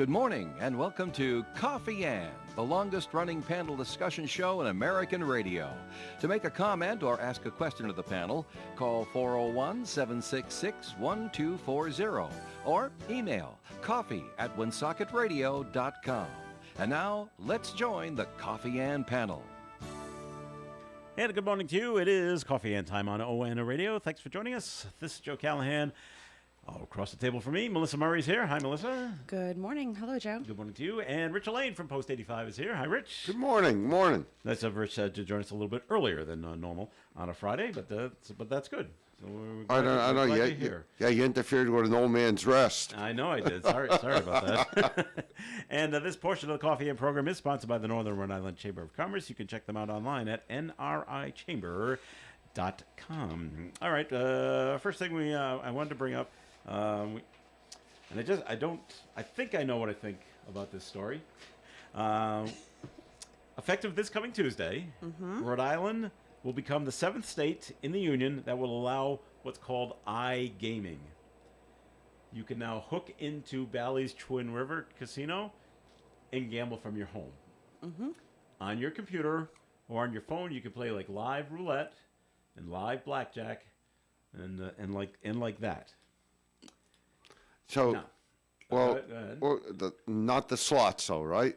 Good morning and welcome to Coffee Ann, the longest-running panel discussion show in American radio. To make a comment or ask a question to the panel, call 401-766-1240 or email coffee@woonsocket.radio.com. And now, let's join the Coffee Ann panel. And good morning to you. It is Coffee Ann time on ON Radio. Thanks for joining us. This is Joe Callahan. Across the table from me, Melissa Murray's here. Hi, Melissa. Good morning. Hello, Joe. Good morning to you. And Rich Lane from Post 85 is here. Hi, Rich. Good morning. Morning. Nice of Rich to join us a little bit earlier than normal on a Friday, but that's good. So I know. Yeah, you interfered with an old man's rest. I know I did. Sorry about that. And this portion of the Coffee Ann program is sponsored by the Northern Rhode Island Chamber of Commerce. You can check them out online at nrichamber.com. All right. First thing I wanted to bring up. I think I know what I think about this story. Effective this coming Tuesday, Rhode Island will become the 7th state in the union that will allow what's called iGaming. You can now hook into Bally's Twin River Casino and gamble from your home. On your computer or on your phone, you can play like live roulette and live blackjack and like that. So, No. well, Go ahead. not the slots, though, right?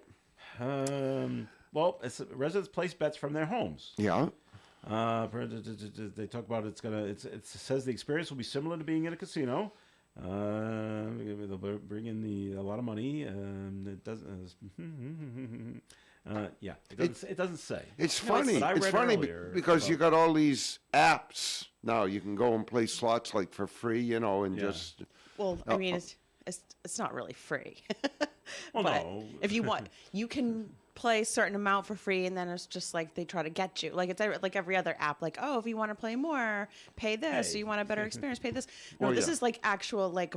Well, residents place bets from their homes. Yeah. They talk about it says the experience will be similar to being in a casino. They'll bring in a lot of money. It doesn't. It doesn't say. It's funny. But I It's read funny earlier because you about- got all these apps now. You can go and play slots like for free, and Yeah. just. Well, I mean, it's not really free. Well, but no. if you want, you can play a certain amount for free, and then it's just like they try to get you. Like it's like every other app. Like, oh, if you want to play more, pay this. Hey. So you want a better experience, pay this. No, Well, this yeah. is like actual like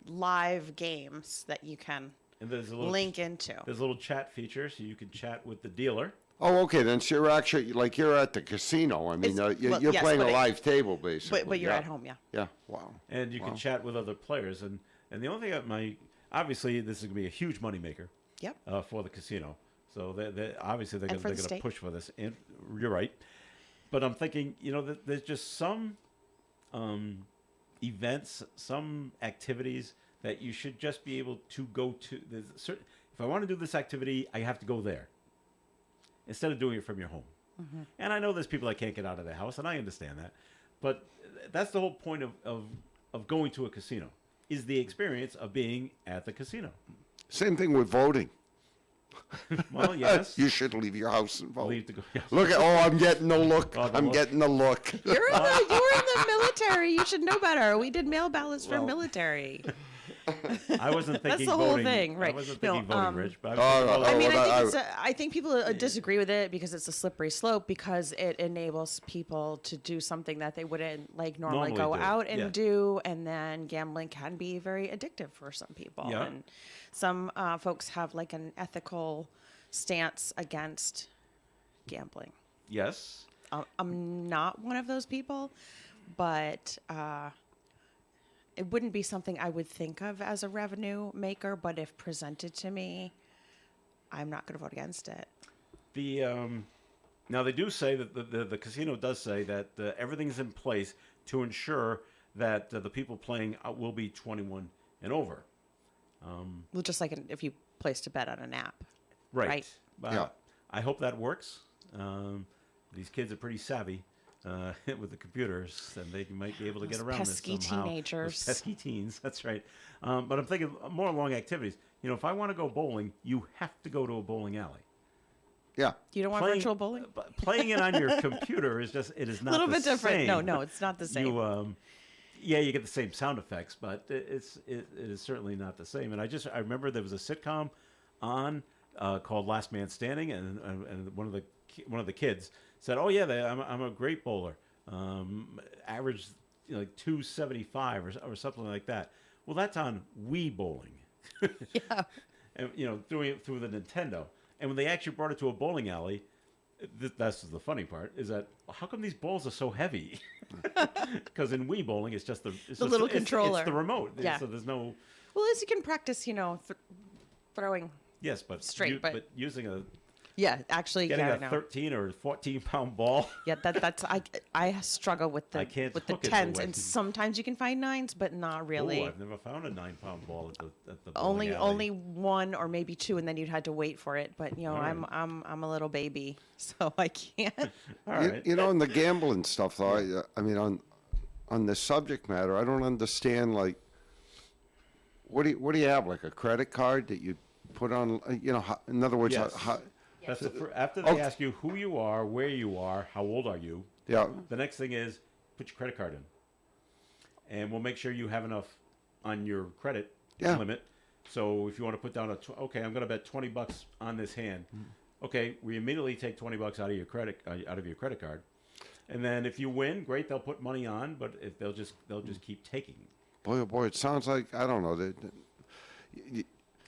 live games that you can And there's a little link into. There's a little chat feature, so you can chat with the dealer. Oh, okay. Then so you're actually you're at the casino. I mean, It's- you're well, yes, playing but a live table, basically. But you're yeah. at home, yeah. Yeah. Wow. And you can chat with other players. And the only thing obviously this is going to be a huge moneymaker Yep. for the casino. So obviously they're And going for the to state. push for this. And you're right. But I'm thinking, there's just some events, some activities that you should just be able to go to. If I want to do this activity, I have to go there instead of doing it from your home. And I know there's people that can't get out of their house, and I understand that. But that's the whole point of going to a casino, is the experience of being at the casino. Same thing with voting. Well, yes. You should leave your house and vote. Leave to go. Yes. Look at I'm getting the look. Oh, the I'm look. getting the look. You were in the military. You should know better. We did mail ballots for Well. military. I wasn't thinking the whole voting. thing, right. I wasn't No, thinking voting, Rich. But Oh, I mean, well, I think people disagree with it because it's a slippery slope because it enables people to do something that they wouldn't normally go do, out and yeah. do, and then gambling can be very addictive for some people. Yeah. And some folks have like an ethical stance against gambling. yes. I'm not one of those people, but it wouldn't be something I would think of as a revenue maker. But if presented to me, I'm not going to vote against it. Now they do say that the casino does say that everything's in place to ensure that the people playing will be 21 and over. Well, just like if you placed a bet on an app. Right. Right. Yeah. I hope that works. These kids are pretty savvy with the computers, and they might be able to get Those around pesky this somehow. teenagers. Those pesky teens. That's right. But I'm thinking more along activities. If I want to go bowling, you have to go to a bowling alley. Yeah. You don't want virtual bowling? But playing it on your computer is not A little the bit different. same. No, it's not the same. You get the same sound effects, but it is certainly not the same. And I remember there was a sitcom on called Last Man Standing, and one of the kids said, "Oh yeah, I'm a great bowler. Average like 275 or something like that." Well, that's on Wii bowling. Yeah. And doing it through the Nintendo. And when they actually brought it to a bowling alley, that's the funny part, is that how come these balls are so heavy? Because in Wii bowling, it's just the little controller. It's the remote. Yeah. So there's no Well, as you can practice, throwing. Yes, but Straight, but- using Yeah, actually, getting yeah, a no. 13 or 14-pound ball. Yeah, that's I struggle with I the can't with the hook it the tens, way- and sometimes you can find 9s, but not really. Ooh, I've never found a 9-pound ball at the only bowling alley. only 1 or maybe 2, and then you'd had to wait for it. But I'm a little baby, so I can't. All right. On the gambling stuff, though, I mean, on the subject matter, I don't understand, like, what do you have, like a credit card that you put on, in other words, Yes. That's after they Okay. ask you who you are, where you are, how old are you, yeah, the next thing is put your credit card in. And we'll make sure you have enough on your credit Yeah. limit. So if you want to put down okay, I'm going to bet $20 on this hand. Okay, we immediately take $20 out of your credit card. And then if you win, great, they'll put money on, but if they'll just keep taking. boy, oh boy, it sounds like, I don't know,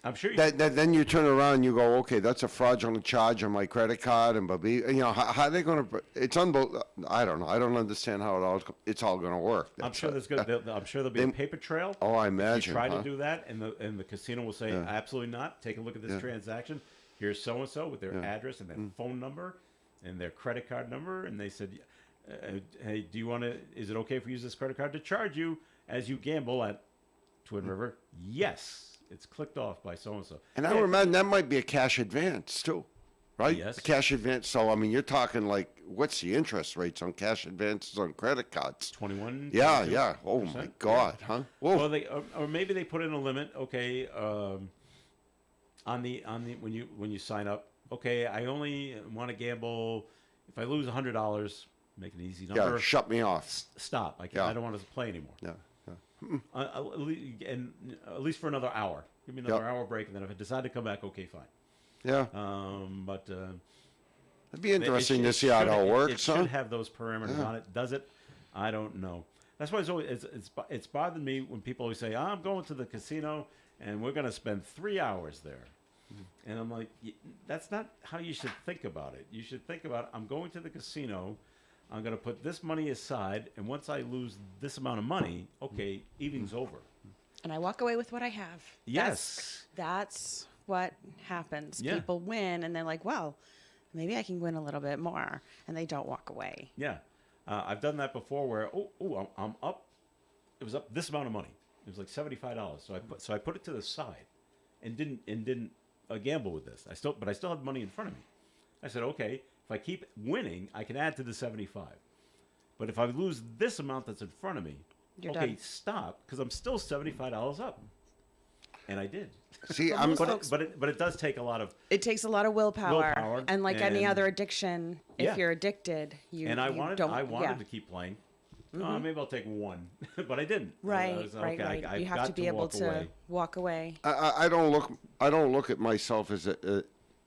I'm sure you then you turn around and you go, okay, that's a fraudulent charge on my credit card, and how are they going to? It's unbelievable. I don't know. I don't understand how it's all going to work. I'm sure I'm sure there'll be a paper trail. Oh, I If imagine. you try huh? to do that, and the casino will say, absolutely not. Take a look at this transaction. Here's so and so with their address and their phone number and their credit card number, and they said, hey, do you want to? Is it okay if we use this credit card to charge you as you gamble at Twin River? Yes, it's clicked off by so and so. And I remember that might be a cash advance too, right? Yes. A cash advance. So I mean, you're talking like, what's the interest rates on cash advances on credit cards? 21. Yeah, 22%. yeah. Oh my God, huh? Whoa. Well, or maybe they put in a limit. Okay, on the when you sign up. Okay, I only want to gamble if I lose $100. Make an easy number. Yeah, shut me off. Stop. I can't. Yeah. I don't want to play anymore. Yeah, And at least for another hour. Give me another hour break, and then if I decide to come back, okay, fine. yeah. But It'd be interesting to see it how should- it all It works, huh? should have those parameters on it. Does it? I don't know. That's why it's bothered me when people always say, I'm going to the casino and we're going to spend 3 hours there. And I'm like, that's not how you should think about it. You should think about, I'm going to the casino, I'm going to put this money aside, and once I lose this amount of money, okay, evening's over. And I walk away with what I have. Yes. That's what happens. Yeah. People win, and they're like, well, maybe I can win a little bit more, and they don't walk away. Yeah. I've done that before where, I'm up. It was up this amount of money. It was like $75. So I put it to the side and didn't gamble with this. But I still had money in front of me. I said, okay, if I keep winning, I can add to the 75. But if I lose this amount that's in front of me, You're okay, done. stop, because I'm still $75 up. And I do. See, Well, I'm. most But folks- it does take a lot of. It takes a lot of willpower, Willpower, and like any and- other addiction, if Yeah. you're addicted, you And I you wanted don't, to keep playing. Maybe I'll take one, but I didn't. I Right, was, right, okay, right. I've You have got to be able walk to away. walk away. I don't look at myself as a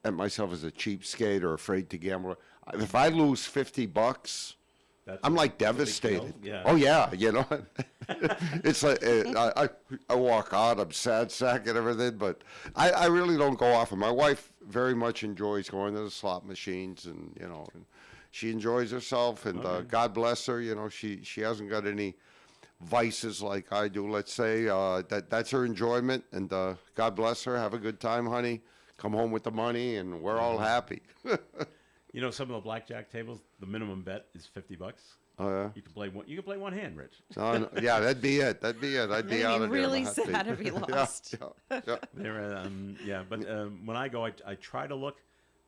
cheapskate or afraid to gamble. If I lose $50, That's I'm a- like that's a big deal. devastated. Yeah. Oh yeah, it's like I walk out, I'm sad sack and everything, but I really don't go off. And my wife very much enjoys going to the slot machines, and and she enjoys herself. And God bless her, she hasn't got any vices like I do. Let's say that's her enjoyment, and God bless her. Have a good time, honey. Come home with the money, and we're all happy. Some of the blackjack tables, the minimum bet is $50. Oh yeah. You can play one hand, Rich. No, yeah, that'd be it. I'd be Then out you'd of be there. really in a heartbeat. sad if you lost. Yeah. But when I go, I try to look.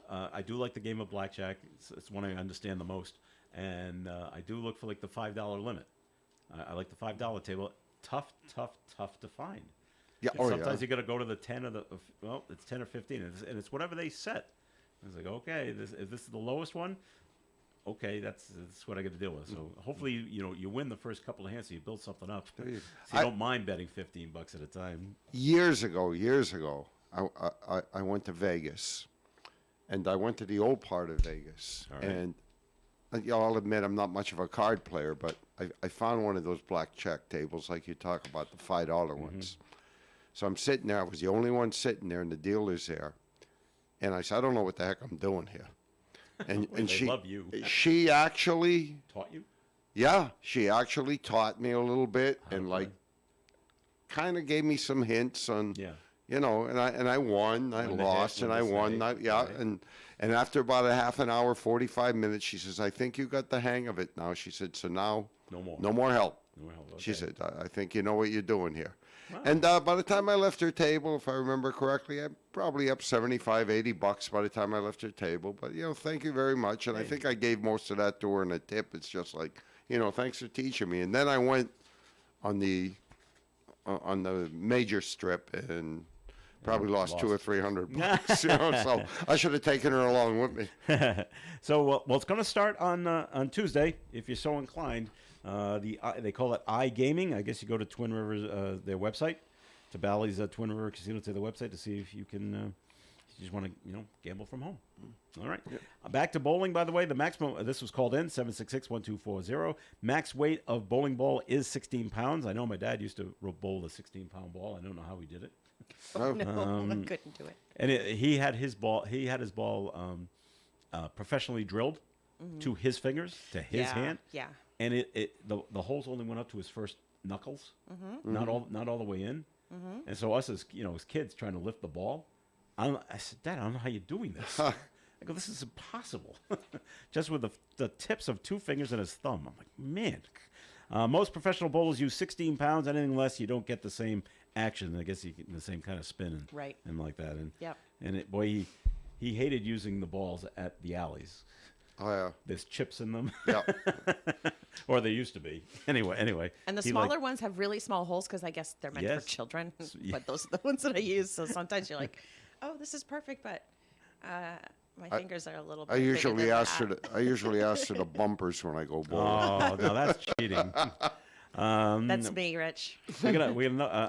I do like the game of blackjack. It's one I understand the most, and I do look for like the $5 limit. I like the $5 table. Tough to find. Yeah. And Oh sometimes yeah. you got to go to the 10 or it's 10 or 15, and it's whatever they set. It's like, okay, if this is the lowest one, okay, that's what I got to deal with. So hopefully, you win the first couple of hands, so you build something up. So you don't mind betting $15 at a time. Years ago, I went to Vegas, and I went to the old part of Vegas, All right. and I'll admit I'm not much of a card player, but I found one of those blackjack tables like you talk about, the $5 ones. So I'm sitting there. I was the only one sitting there, and the dealer's there. And I said, I don't know what the heck I'm doing here. And They she love you. she actually Taught you? yeah, she actually taught me a little bit, and Okay. like kind of gave me some hints on, Yeah. you know, and I won, I When to lost, hit, and when I to won. say, Yeah, right. and after about a half an hour, 45 minutes, she says, I think you got the hang of it now. She said, so now, No more. no more help. No more help, She okay. said, I think you know what you're doing here. Wow. And by the time I left her table, if I remember correctly, I'm probably up 75, $80 by the time I left her table. But, you know, thank you very much. And I Hey. think I gave most of that to her in a tip. It's just like, you know, thanks for teaching me. And then I went on the major strip and probably lost $200 or $300. You know, so I should have taken her along with me. So, well, it's going to start on Tuesday, if you're so inclined. They call it iGaming. I guess you go to Twin Rivers, their website, to Bally's Twin River Casino, to the website to see if you can, if you just want to, you know, gamble from home. All right. Back to bowling, by the way. The maximum, this was called in, 766-1240. Max weight of bowling ball is 16 pounds. I know my dad used to bowl a 16-pound ball. I don't know how he did it. No, I couldn't do it. And he had his ball professionally drilled to his fingers, to his Yeah, hand. yeah. And the holes only went up to his first knuckles, not all the way in. And so us as kids trying to lift the ball, I said, Dad, I don't know how you're doing this. I go, this is impossible. Just with the tips of 2 fingers and his thumb. I'm like, man. Most professional bowlers use 16 pounds. Anything less, you don't get the same action. I guess you get the same kind of spin and Right. and like that. And Yep. and he hated using the balls at the alleys. Oh, yeah. There's chips in them. Yeah. Or they used to be. Anyway. And the he smaller ones have really small holes because I guess they're meant Yes. for children. yeah. But those are the ones that I use. So sometimes you're like, oh, this is perfect, but my fingers are a little bit I bigger usually than ask that. for I usually ask for the bumpers when I go bowling. Oh, no, that's cheating. That's me, Rich. we got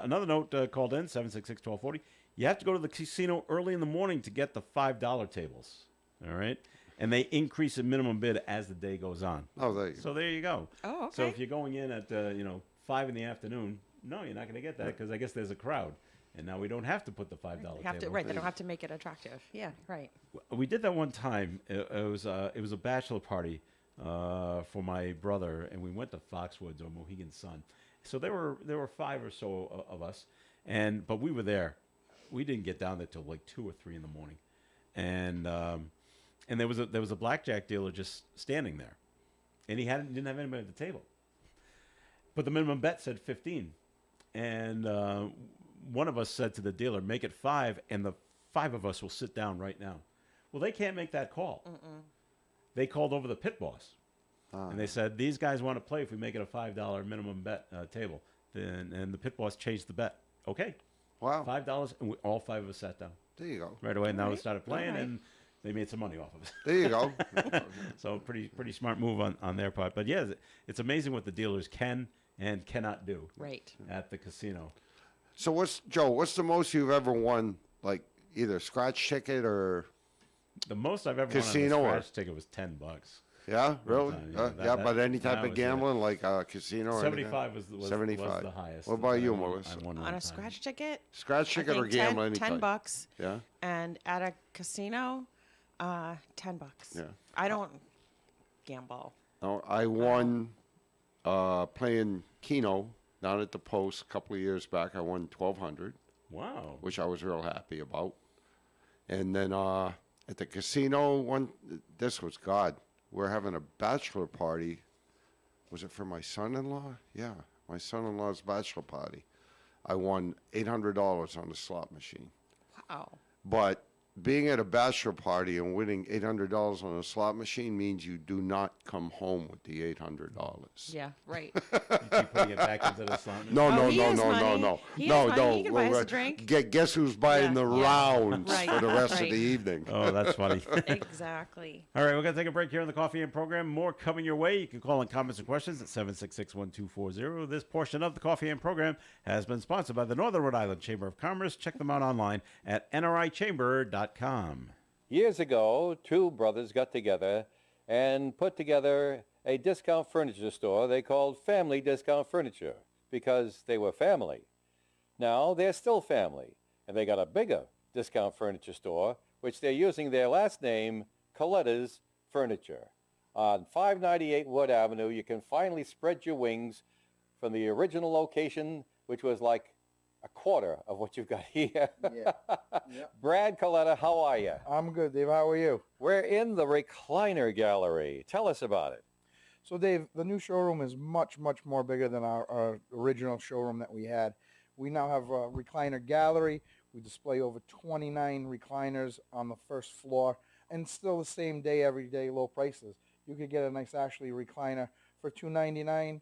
another note called in, 766-1240. You have to go to the casino early in the morning to get the $5 tables. All right? And they increase the minimum bid as the day goes on. Oh, there you go. So there you go. Oh, okay. So if you're going in at 5 in the afternoon, no, you're not going to get that because I guess there's a crowd. And now we don't have to put the $5 They have to, table. right, they don't have to make it attractive. Yeah, right. We did that one time. It was a bachelor party for my brother, and we went to Foxwoods or Mohegan Sun. So there were 5 or so of us, but we were there. We didn't get down there till like 2 or 3 in the morning, and there was a blackjack dealer just standing there, and he didn't have anybody at the table. But the minimum bet said 15, and one of us said to the dealer, "Make it 5, and the 5 of us will sit down right now." Well, they can't make that call. They called over the pit boss, and they said, "These guys want to play if we make it a $5 minimum bet table." And the pit boss changed the bet. Okay, Wow. $5, and all 5 of us sat down There you go. right away. And now we Alright, started playing, alright. and they made some money off of it. There you go. So pretty smart move on their part. But yeah, it's amazing what the dealers can and cannot do Right. at the casino. So what's the most you've ever won? Like either scratch ticket or The most I've ever Casino won or- on a scratch ticket was $10. yeah, really? time, yeah. Yeah, That- but any that type was of it. gambling like casino or anything? 75 was 75. the highest. What about that I you, won- Melissa? I won one On a time. scratch ticket, Scratch I ticket or think gambling 10 anytime? bucks. Yeah. And at a casino, $10. Yeah. I don't gamble. No, I won playing Keno down at the Post a couple of years back. I won $1,200, Wow. which I was real happy about. And then at the casino, this was God. We're having a bachelor party. Was it for my son-in-law? Yeah, my son-in-law's bachelor party. I won $800 on the slot machine. Wow. But being at a bachelor party and winning $800 on a slot machine means you do not come home with the $800. Yeah, right. You keep putting it back into the slot machine? No, Oh, no, he no, has no, no, money. no, He no, has no. money. He can buy us a drink. Guess who's buying Yeah, the yeah. rounds Right, for the rest of right. the evening? Oh, that's funny. Exactly. All right, we're going to take a break here on the Coffee and program. More coming your way. You can call in comments and questions at 766-1240. This portion of the Coffee and program has been sponsored by the Northern Rhode Island Chamber of Commerce. Check them out online at nrichamber.com. Years ago, 2 brothers got together and put together a discount furniture store they called Family Discount Furniture because they were family. Now they're still family, and they got a bigger discount furniture store, which they're using their last name, Coletta's Furniture. On 598 Wood Avenue, you can finally spread your wings from the original location, which was like a quarter of what you've got here. Yeah. Yep. Brad Coletta, how are you? I'm good, Dave. How are you? We're in the recliner gallery. Tell us about it. So, Dave, the new showroom is much, much more bigger than our original showroom that we had. We now have a recliner gallery. We display over 29 recliners on the first floor, and still the same day, every day, low prices. You could get a nice Ashley recliner for $299,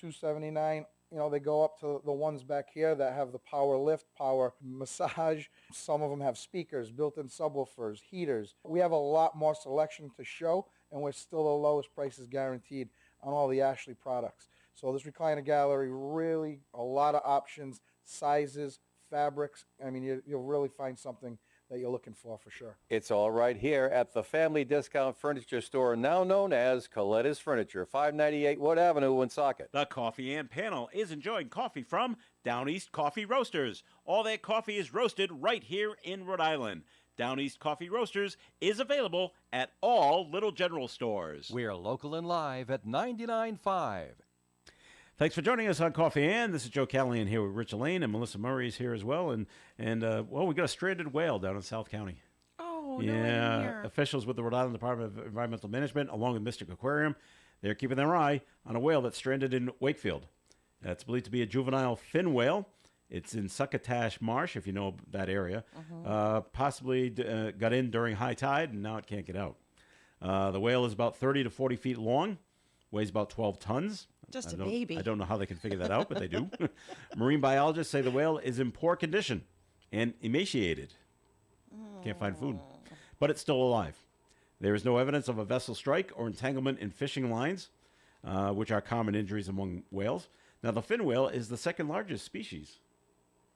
$279. You know, they go up to the ones back here that have the power lift, power massage. Some of them have speakers, built-in subwoofers, heaters. We have a lot more selection to show, and we're still the lowest prices guaranteed on all the Ashley products. So this recliner gallery, really a lot of options, sizes, fabrics. I mean, you'll really find something that you're looking for sure. It's all right here at the Family Discount Furniture Store, now known as Coletta's Furniture, 598 Wood Avenue, Woonsocket. The Coffee and Panel is enjoying coffee from Down East Coffee Roasters. All their coffee is roasted right here in Rhode Island. Down East Coffee Roasters is available at all Little General stores. We're local and live at 99.5. Thanks for joining us on Coffee and. This is Joe Callahan here with Rich Elaine, and Melissa Murray is here as well. And well, we got a stranded whale down in South County. Oh, no, Yeah, here. officials with the Rhode Island Department of Environmental Management, along with Mystic Aquarium, they're keeping their eye on a whale that's stranded in Wakefield. It's believed to be a juvenile fin whale. It's in Succotash Marsh, if you know that area. Possibly got in during high tide, and now it can't get out. The whale is about 30 to 40 feet long, weighs about 12 tons. Just I a don't- baby. I don't know how they can figure that out, but they do. Marine biologists say the whale is in poor condition and emaciated. Can't find food. But it's still alive. There is no evidence of a vessel strike or entanglement in fishing lines, which are common injuries among whales. Now, the fin whale is the second largest species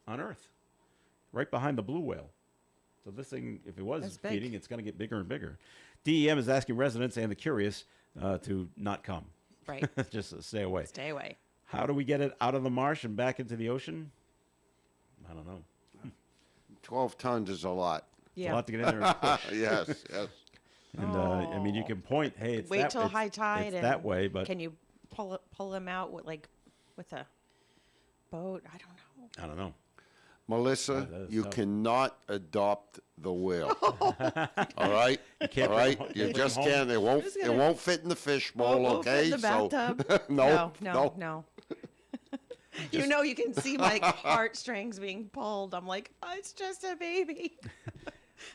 on Earth, right behind the blue whale. So this thing, if it was That's big. feeding, it's going to get bigger and bigger. DEM is asking residents and the curious to not come. Right. Just stay away. Stay away. How do we get it out of the marsh and back into the ocean? I don't know. 12 tons is a lot. It's Yeah. a lot to get in there and push. Yes, yes. And I mean, you can point, hey, it's Wait that, till it's- high tide. It's and that way, but can you pull him out with with a boat? I don't know. I don't know. Melissa, that is you tough. cannot adopt the whale. All right? can't All bring right? it home- You can't just bring it can't. It won't, Just it gonna- won't fit in the fish bowl, Won't fit okay? in the bathtub. So, no, No. You know, you can see my heartstrings being pulled. I'm like, oh, it's just a baby.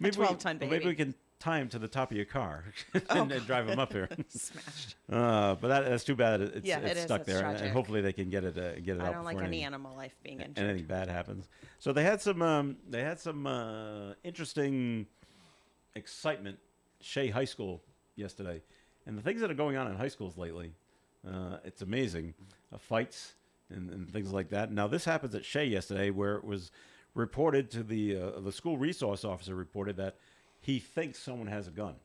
Maybe 12-ton Maybe baby. we can tie him to the top of your car and drive him up here. Smashed. But that's too bad. It's, Yeah, it's it is. stuck That's there, and tragic. hopefully they can get it out. I don't like before any anything- animal life being injured. anything bad happens. So they had some interesting excitement Shea High School yesterday, and the things that are going on in high schools lately, it's amazing. Fights and things like that. Now this happens at Shea yesterday, where it was reported to the school resource officer reported that he thinks someone has a gun.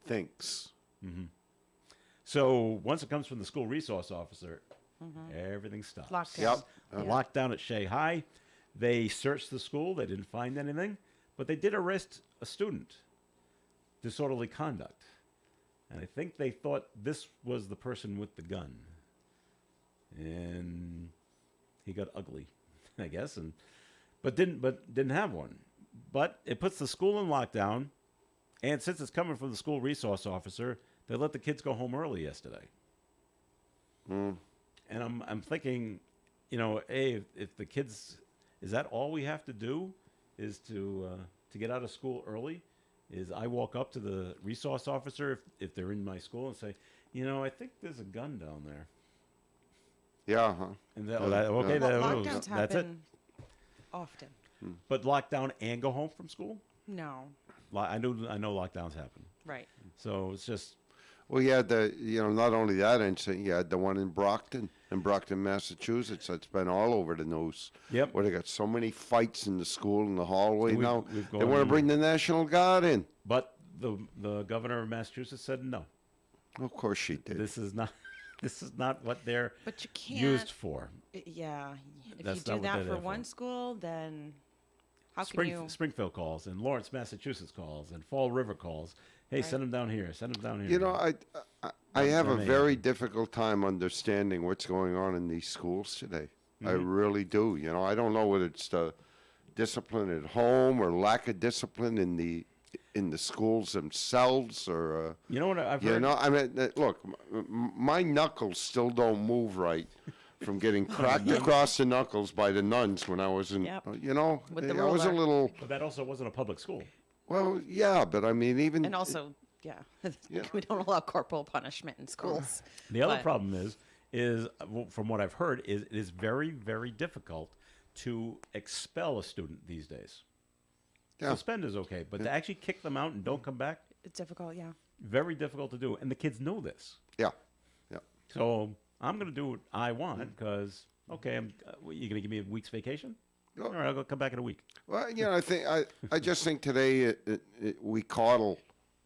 thinks. So once it comes from the school resource officer, everything stops. Lockdown. Yep. Locked down at Shea High. They searched the school. They didn't find anything, but they did arrest a student. Disorderly conduct. And I think they thought this was the person with the gun. And he got ugly, I guess, but didn't have one. But it puts the school in lockdown, and since it's coming from the school resource officer, they let the kids go home early yesterday. And I'm thinking, hey, if the kids, is that all we have to do, is to get out of school early? Is I walk up to the resource officer if they're in my school and say, I think there's a gun down there. Yeah, huh? And that, Yeah. okay, Well, that, lockdowns that's it. happen often. But lockdown and go home from school? No. I know lockdowns happen. Right. So it's just Well, you had not only that incident, you had the one in Brockton, Massachusetts. That's been all over the news. Yep. Where they got so many fights in the school in the hallway We've- now. we've They gone- want to bring the National Guard in. But the governor of Massachusetts said no. Of course she did. This is not what they're But you can't. used for. Yeah. If That's you do not what that they're for there one for. school, then how can you? Springfield calls and Lawrence, Massachusetts calls and Fall River calls. Hey, send them down here. Send them down here. I have a Then they- very difficult time understanding what's going on in these schools today. I really do. You know, I don't know whether it's the discipline at home or lack of discipline in the schools themselves, or You know what I've you heard? know, I mean, look, my knuckles still don't move right from getting cracked across the knuckles by the nuns when I was in. Yep. You know, With the I was a ruler. little. But that also wasn't a public school. Well, yeah, but I mean, even And also, we don't allow corporal punishment in schools. The other But- problem is from what I've heard, is it is very, very difficult to expel a student these days. Yeah. Suspend is okay, but to actually kick them out and don't come back, It's difficult, yeah. very difficult to do. And the kids know this. yeah, yeah. So I'm going to do what I want because, okay, you're going to give me a week's vacation? Oh. All right, I'll go come back in a week. Well, you know, I just think today we coddle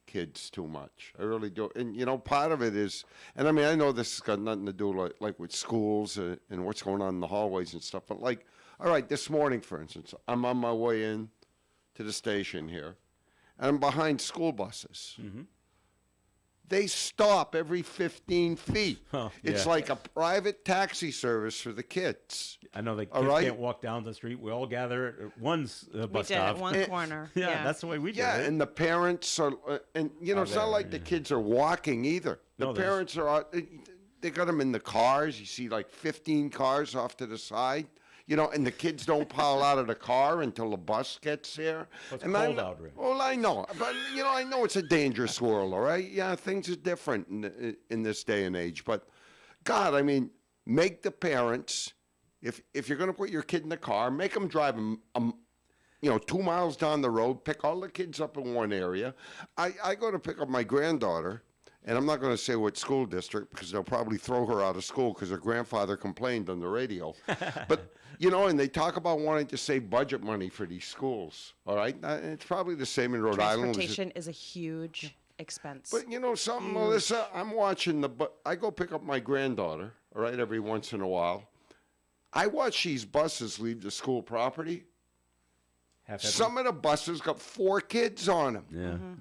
kids too much. I really do. And you know, part of it is, and I mean, I know this has got nothing to do like with schools and what's going on in the hallways and stuff. But like, all right, this morning, for instance, I'm on my way in to the station here, and I'm behind school buses. They stop every 15 feet. Oh, It's yeah. like a private taxi service for the kids. I know the All kids right. can't walk down the street. We all gather at one We bus did stop. at one corner. yeah, that's the way we did Yeah, it. and the parents are, and you know, it's not there, like the kids are walking either. The No, there's- parents are out, they got them in the cars. You see like 15 cars off to the side, you know, and the kids don't pile out of the car until the bus gets there. Well, it's And cold out, Rick. Well, I know, but you know, I know it's a dangerous world, all right? Yeah, things are different in this day and age, but God, I mean, make the parents, if you're going to put your kid in the car, make them drive you know, 2 miles down the road, pick all the kids up in one area. I go to pick up my granddaughter, and I'm not going to say what school district because they'll probably throw her out of school because her grandfather complained on the radio. But, you know, and they talk about wanting to save budget money for these schools, all right? It's probably the same in Rhode Island. Transportation is a huge expense. But you know something, Melissa? I'm watching I go pick up my granddaughter, all right, every once in a while. I watch these buses leave the school property. Half-headed. Some of the buses got 4 kids on them.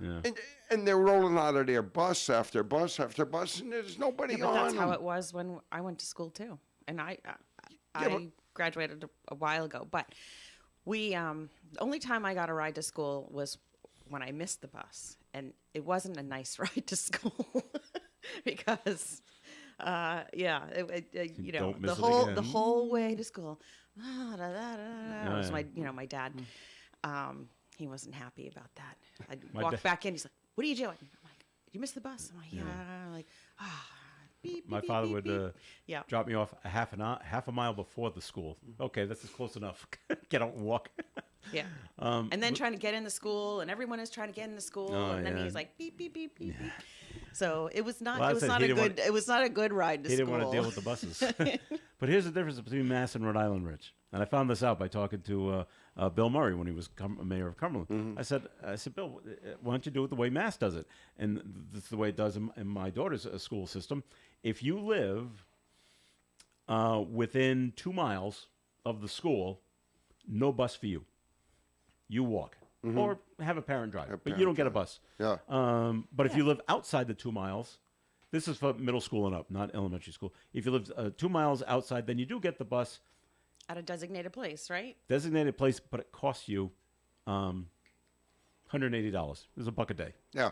Yeah, yeah. And they're rolling out of their bus after bus after bus, and there's nobody Yeah, but on that's them. how it was when I went to school too, and I but- graduated a while ago. But we the only time I got a ride to school was when I missed the bus, and it wasn't a nice ride to school because you know, Don't miss the it again. whole way to school. It was yeah. my dad. He wasn't happy about that. I'd My walk dad- back in. He's like, "What are you doing?" I'm like, "You missed the bus." I'm like, "Yeah." Like, beep, My beep, father beep, would beep. Yeah. drop me off half a mile before the school. Okay, this is close enough. Get out and walk. Yeah. And then trying to get in the school, and everyone is trying to get in the school, Oh, and then yeah. he's like beep beep beep beep. beep. So it was not. Well, it was I said not he a didn't good. want- It was not a good ride to He school. didn't want to deal with the buses. But here's the difference between Mass and Rhode Island, Rich. And I found this out by talking to Bill Murray when he was mayor of Cumberland. I said, Bill, why don't you do it the way Mass does it? And this is the way it does in my daughter's school system. If you live within 2 miles of the school, no bus for you. You walk. Or have a parent drive. But you don't get a bus. Yeah. But if you live outside the 2 miles, this is for middle school and up, not elementary school. If you live 2 miles outside, then you do get the bus At a designated place, right? designated place, but it costs you $180. It's $1 a day. Yeah.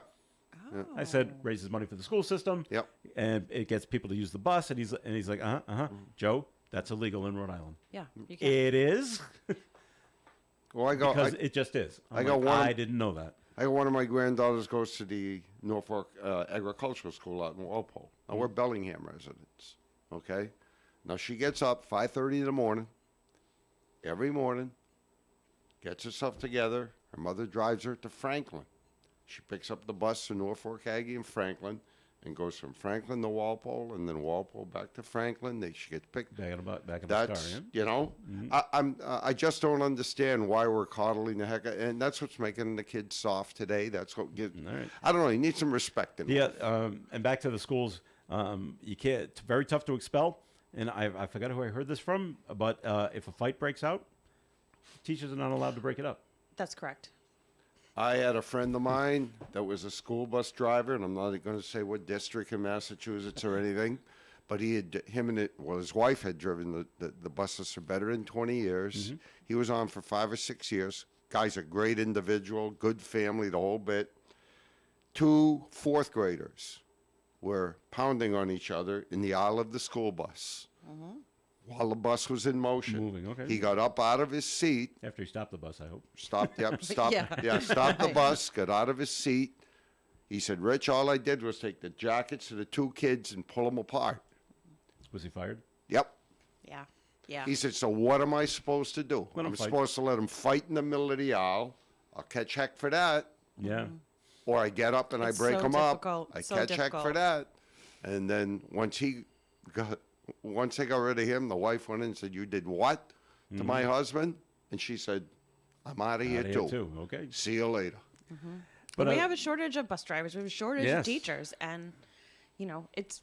I said raises money for the school system. Yep. And it gets people to use the bus. And he's like, Joe, that's illegal in Rhode Island. Yeah. You can. It is Well, I go. because it just is. I got one- I didn't know that. I got one of my granddaughters goes to the Norfolk Agricultural School out in Walpole. Now we're Bellingham residents. Okay. Now she gets up 5:30 in the morning. Every morning. Gets herself together. Her mother drives her to Franklin. She picks up the bus to Norfolk Aggie in Franklin, and goes from Franklin to Walpole, and then Walpole back to Franklin. She gets picked. Back in the car, That's yeah? you know, I just don't understand why we're coddling the heck, and that's what's making the kids soft today. That's what gives. All right. I don't know. You need some respect in Yeah, life. and back to the schools. You can't. It's very tough to expel. And I forgot who I heard this from, but if a fight breaks out, teachers are not allowed to break it up. That's correct. I had a friend of mine that was a school bus driver, and I'm not going to say what district in Massachusetts or anything, but his wife had driven the buses for better than 20 years. He was on for 5 or 6 years. Guy's a great individual, good family, the whole bit. 2 fourth graders were pounding on each other in the aisle of the school bus while the bus was in motion. Moving, okay. He got up out of his seat, After he stopped the bus, I hope. stopped Yeah. stopped the bus, got out of his seat. He said, Rich, all I did was take the jackets of the 2 kids and pull them apart. Was he fired? Yep. Yeah. Yeah. He said, so what am I supposed to do? Let 'em I'm fight. supposed to let them fight in the middle of the aisle. I'll catch heck for that. Yeah. Or I get up and It's I break so them up. difficult, I so catch heck for difficult. that. And then once they got rid of him, the wife went in and said, you did what to my husband? And she said, I'm out of here Outta too. too. Okay. See you later. But we have a shortage of bus drivers. We have a shortage Yes. of teachers, and it's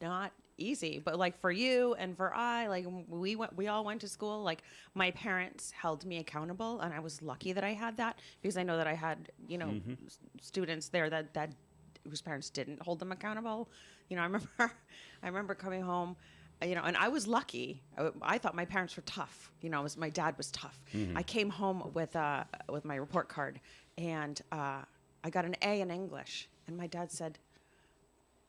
not easy. But like for you and for we all went to school. Like my parents held me accountable, and I was lucky that I had that because I know that I had students there that whose parents didn't hold them accountable. I remember coming home. And I was lucky. I thought my parents were tough. My dad was tough. I came home with my report card, and I got an A in English. And my dad said,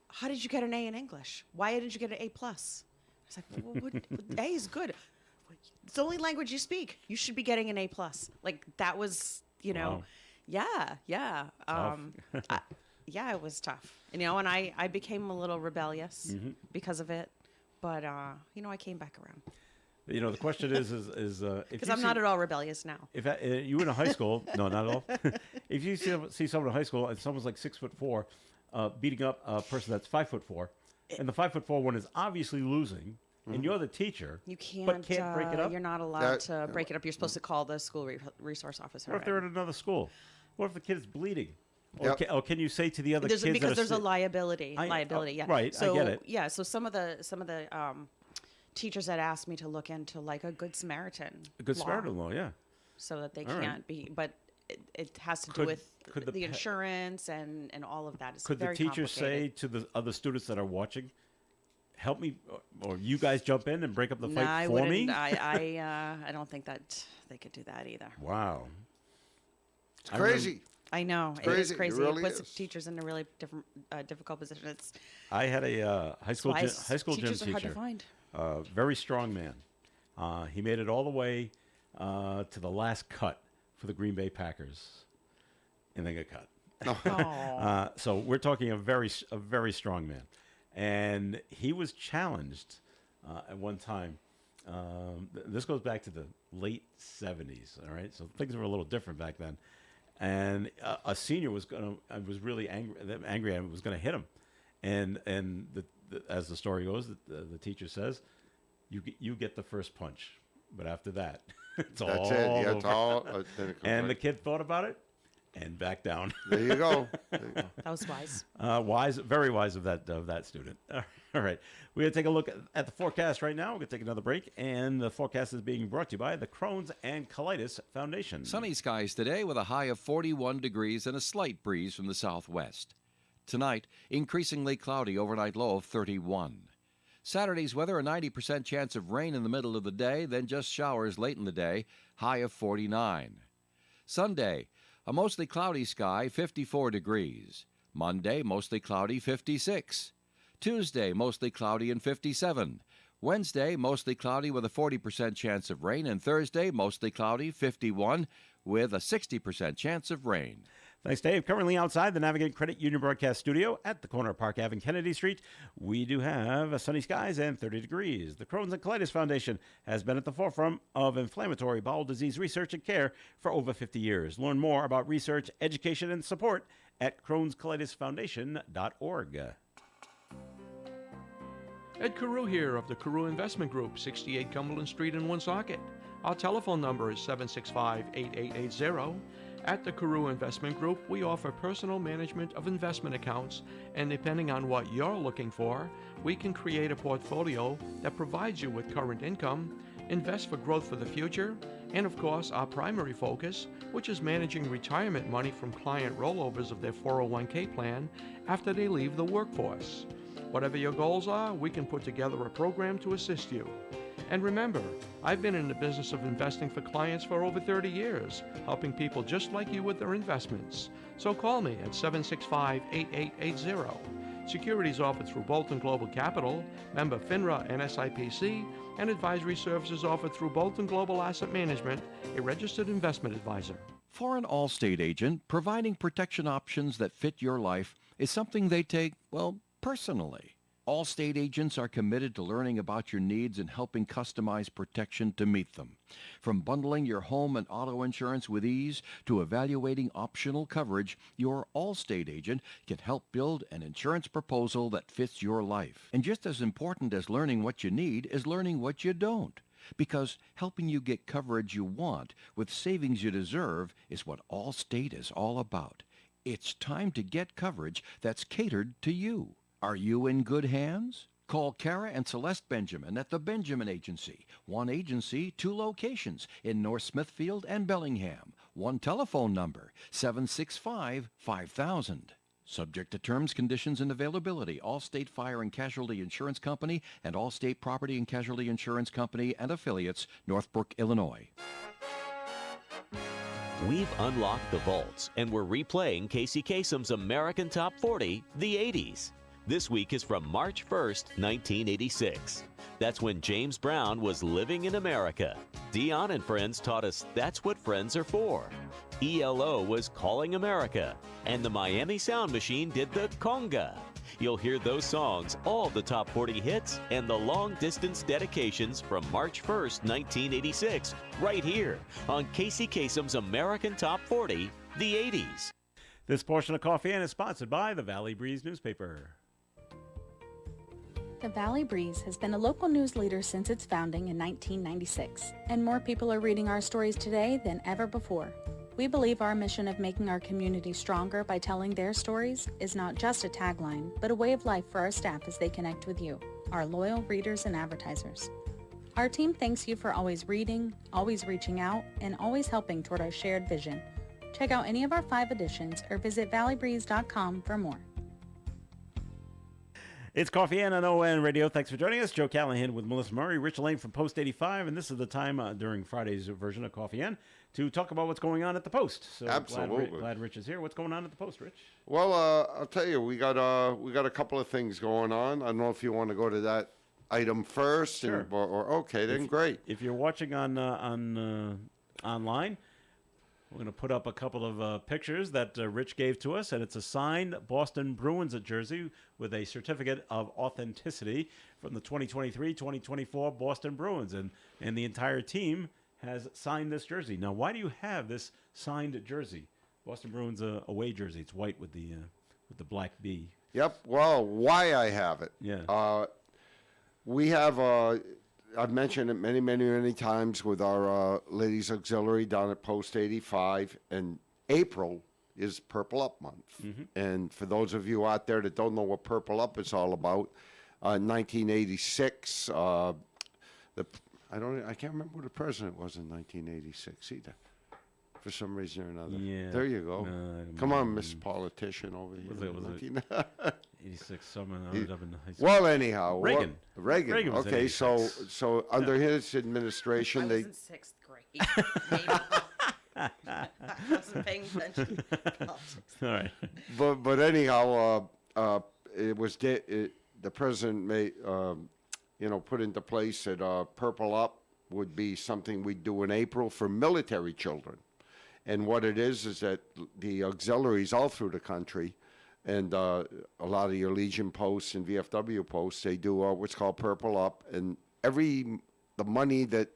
"How did you get an A in English? Why didn't you get an A plus?" I was like, well, A is good. It's the only language you speak. You should be getting an A plus. Like that was, Wow. yeah. Tough. Yeah, it was tough. And I became a little rebellious because of it. But I came back around The question is if because you I'm not at all rebellious now. If you were in a high school, no, not at all. If you see someone in high school and someone's like 6'4", beating up a person that's 5'4", and the 5'4" one is obviously losing, and you're the teacher, You can't. but can't break it up. You're not allowed That- to break it up. You're supposed to call the school resource officer. What if they're at another school? What if the kid is bleeding? Or, Yep. can you say to the other kids that because are there's a si- liability. I- Yeah. right, I So, get it. Yeah. So some of the teachers had asked me to look into like a Good Samaritan. a good law, Samaritan law, yeah. So that they All right. can't be. But it has to do Could- with could the the pa- insurance and all of that. It's Could the very teacher say complicated. to the other students that are watching, help me, or you guys jump in and break up the fight No, I for wouldn't. me? I don't think that they could do that either. Wow. It's crazy. I know it crazy. is It crazy. really puts is. teachers in a really difficult position. It's I had a high school why gym teachers are hard to teacher. find. Very strong man. He made it all the way to the last cut for the Green Bay Packers, and then got cut. Oh. So we're talking a very strong man, and he was challenged at one time. This goes back to the late '70s. All right, so things were a little different back then. And a senior was really angry and was going to hit him, and as the story goes, the teacher says, you get the first punch, but after that, it's That's all it. Yeah, it's over." all. Then it comes And the right- kid thought about it and backed down. there you go. There you go. That was wise. Wise, very wise of that student. All right, we're gonna take a look at the forecast right now. We're gonna take another break, and the forecast is being brought to you by the Crohn's and Colitis Foundation. Sunny skies today with a high of 41 degrees and a slight breeze from the southwest. Tonight, increasingly cloudy, overnight low of 31. Saturday's weather, a 90% chance of rain in the middle of the day, then just showers late in the day, high of 49. Sunday, a mostly cloudy sky, 54 degrees. Monday, mostly cloudy, 56. Tuesday, mostly cloudy and 57. Wednesday, mostly cloudy with a 40% chance of rain. And Thursday, mostly cloudy, 51, with a 60% chance of rain. Thanks, Dave. Currently outside the Navigate Credit Union broadcast studio at the corner of Park Ave and Kennedy Street, we do have sunny skies and 30 degrees. The Crohn's and Colitis Foundation has been at the forefront of inflammatory bowel disease research and care for over 50 years. Learn more about research, education, and support at Crohn'sColitisFoundation.org. Ed Carew here of the Carew Investment Group, 68 Cumberland Street in Woonsocket. Our telephone number is 765-8880. At the Carew Investment Group, we offer personal management of investment accounts, and depending on what you're looking for, we can create a portfolio that provides you with current income, invest for growth for the future, and of course, our primary focus, which is managing retirement money from client rollovers of their 401k plan after they leave the workforce. Whatever your goals are, we can put together a program to assist you. And remember, I've been in the business of investing for clients for over 30 years, helping people just like you with their investments. So call me at 765-8880. Securities offered through Bolton Global Capital, member FINRA and SIPC, and advisory services offered through Bolton Global Asset Management, a registered investment advisor. For an Allstate agent, providing protection options that fit your life is something they take, well, personally. Allstate agents are committed to learning about your needs and helping customize protection to meet them. From bundling your home and auto insurance with ease to evaluating optional coverage, your Allstate agent can help build an insurance proposal that fits your life. And just as important as learning what you need is learning what you don't. Because helping you get coverage you want with savings you deserve is what Allstate is all about. It's time to get coverage that's catered to you. Are you in good hands? Call Kara and Celeste Benjamin at the Benjamin Agency. One agency, two locations in North Smithfield and Bellingham. One telephone number, 765-5000. Subject to terms, conditions, and availability. Allstate Fire and Casualty Insurance Company and Allstate Property and Casualty Insurance Company and affiliates, Northbrook, Illinois. We've unlocked the vaults and we're replaying Casey Kasem's American Top 40, the 80s. This week is from March 1st, 1986. That's when James Brown was living in America. Dion and Friends taught us that's what friends are for. ELO was Calling America, and the Miami Sound Machine did the conga. You'll hear those songs, all the top 40 hits, and the long-distance dedications from March 1st, 1986, right here on Casey Kasem's American Top 40, the 80s. This portion of Coffee In is sponsored by the Valley Breeze newspaper. The Valley Breeze has been a local news leader since its founding in 1996, and more people are reading our stories today than ever before. We believe our mission of making our community stronger by telling their stories is not just a tagline, but a way of life for our staff as they connect with you, our loyal readers and advertisers. Our team thanks you for always reading, always reaching out, and always helping toward our shared vision. Check out any of our 5 editions or visit valleybreeze.com for more. It's Coffee In on ON Radio. Thanks for joining us. Joe Callahan with Melissa Murray, Rich Lane from Post 85, and this is the time during Friday's version of Coffee In to talk about what's going on at the Post. So Absolutely. Glad Rich is here. What's going on at the Post, Rich? Well, I'll tell you, we got a couple of things going on. I don't know if you want to go to that item first, Sure. or okay, then great. If you're watching on online, we're going to put up a couple of pictures that Rich gave to us, and it's a signed Boston Bruins jersey with a certificate of authenticity from the 2023-2024 Boston Bruins, and the entire team has signed this jersey. Now, why do you have this signed jersey? Boston Bruins away jersey. It's white with the black B. Yep. Well, why I have it? Yeah. We have. I've mentioned it many, many, many times with our Ladies Auxiliary down at Post 85, and April is Purple Up month. Mm-hmm. And for those of you out there that don't know what Purple Up is all about, 1986, I can't remember who the president was in 1986 either, for some reason or another. Yeah. There you go. Come on, Miss Politician over here. Was it 86 summer? I was up in high school. Well, anyhow, Reagan. Reagan. was in Okay, 86. so under his administration, I was in 6th grade. Maybe. I wasn't paying attention. All right. but anyhow, it was the president made put into place that Purple Up would be something we'd do in April for military children, and what it is that the auxiliaries all through the country, and a lot of your Legion posts and VFW posts, they do what's called Purple Up, and the money that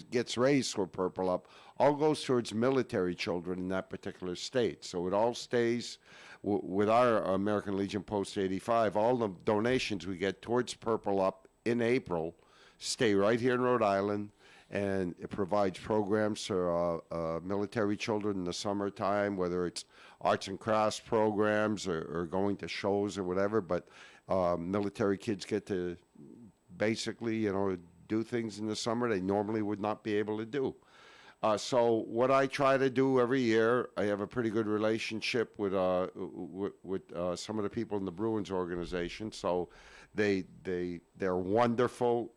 gets raised for Purple Up all goes towards military children in that particular state. So it all stays with our American Legion Post 85. All the donations we get towards Purple Up in April stay right here in Rhode Island, and it provides programs for military children in the summertime, whether it's arts and crafts programs or going to shows or whatever. But military kids get to basically, do things in the summer they normally would not be able to do. So what I try to do every year, I have a pretty good relationship with some of the people in the Bruins organization. So they're wonderful.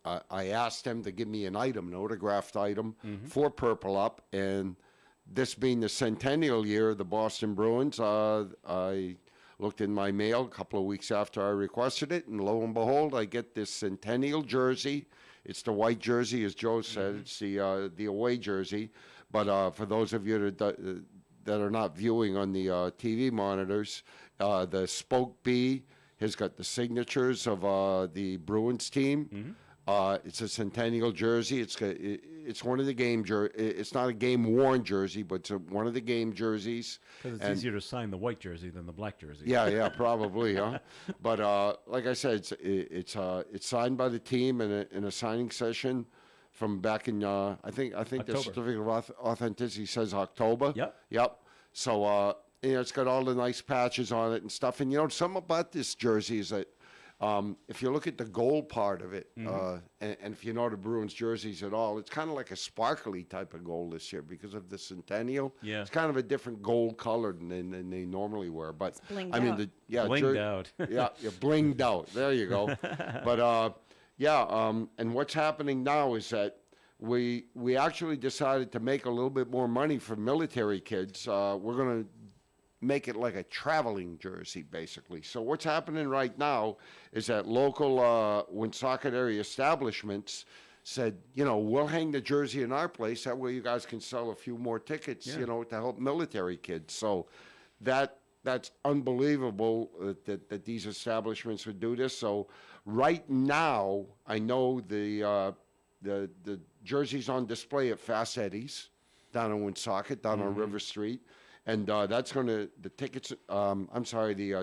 I asked them to give me an item, an autographed item for Purple Up, and this being the centennial year of the Boston Bruins, I looked in my mail a couple of weeks after I requested it, and lo and behold, I get this centennial jersey. It's the white jersey, as Joe said. It's the away jersey. But for those of you that are not viewing on the TV monitors, the Spoke B has got the signatures of the Bruins team. It's a centennial jersey. It's one of the game it's not a game worn jersey, but it's one of the game jerseys. Because it's easier to sign the white jersey than the black jersey. Yeah, probably, huh? But like I said, it's signed by the team in a signing session from back in I think October. the certificate of authenticity says October. Yep. So it's got all the nice patches on it and stuff. And something about this jersey is that if you look at the gold part of it, and if you know the Bruins jerseys at all, it's kind of like a sparkly type of gold this year because of the centennial. Yeah. It's kind of a different gold color than they normally wear. But blinged I mean, out. Blinged out. yeah, you're blinged out. There you go. But and what's happening now is that we actually decided to make a little bit more money for military kids. We're going to make it like a traveling jersey, basically. So what's happening right now is that local Woonsocket area establishments said, we'll hang the jersey in our place. That way you guys can sell a few more tickets, to help military kids. So that's unbelievable that these establishments would do this. So right now, I know the jerseys on display at Fast Eddie's down in Woonsocket, down on River Street. And that's going to, the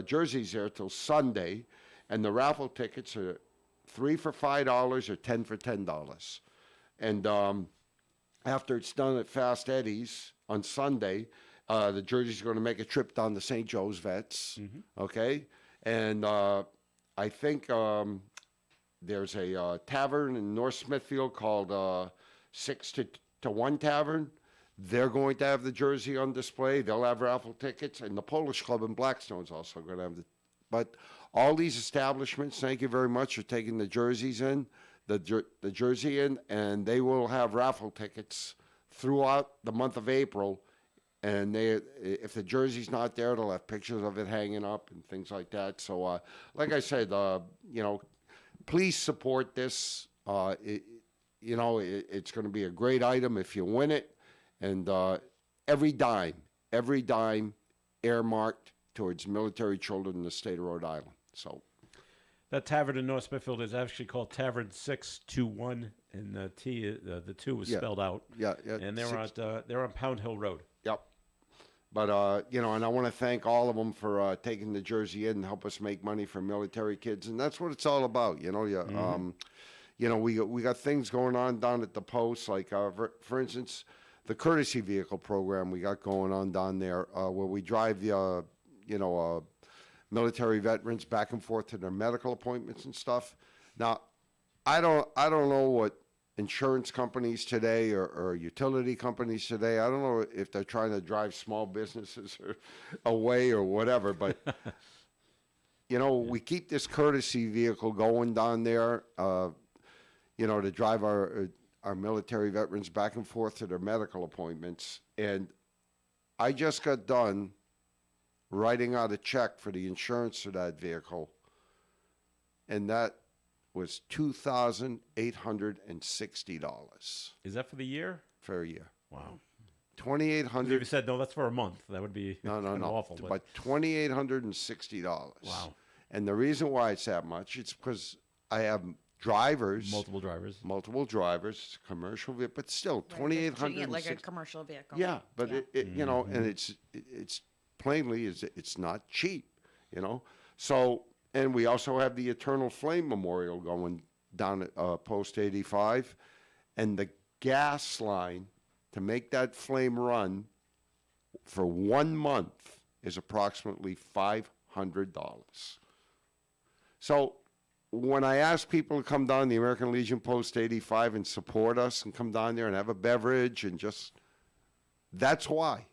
jerseys there till Sunday. And the raffle tickets are 3 for $5 or 10 for $10. And after it's done at Fast Eddie's on Sunday, the jerseys are going to make a trip down to St. Joe's Vets. Okay? And I think there's a tavern in North Smithfield called 6 to 1 Tavern. They're going to have the jersey on display. They'll have raffle tickets. And the Polish Club in Blackstone's also going to have but all these establishments, thank you very much for taking the jerseys in, the jersey in, and they will have raffle tickets throughout the month of April. And if the jersey's not there, they'll have pictures of it hanging up and things like that. So, like I said, please support this. It's going to be a great item if you win it. And every dime earmarked towards military children in the state of Rhode Island. So That tavern in North Smithfield is actually called Tavern 621, and the 2 was spelled out. Yeah. And they're on Pound Hill Road. Yep. But and I want to thank all of them for taking the jersey in and help us make money for military kids, and that's what it's all about. We got things going on down at the post, like for instance, the courtesy vehicle program we got going on down there, where we drive the military veterans back and forth to their medical appointments and stuff. Now, I don't know what insurance companies today or utility companies today, I don't know if they're trying to drive small businesses away or whatever, but we keep this courtesy vehicle going down there, to drive our military veterans back and forth to their medical appointments. And I just got done writing out a check for the insurance of that vehicle, and that was $2,860 Is that for the year? for a year. Wow. If $2,800. you said, no, that's for a month, that would be No, kinda no. awful. But $2,860. Wow. And the reason why it's that much, it's because I have drivers, Multiple drivers. commercial vehicle, but still Treating it $2,860. like a commercial vehicle. Yeah, but and it's plainly it's not cheap, So, and we also have the Eternal Flame Memorial going down at Post 85, and the gas line to make that flame run for 1 month is approximately $500. So, when I ask people to come down the American Legion Post 85 and support us and come down there and have a beverage and just, that's why.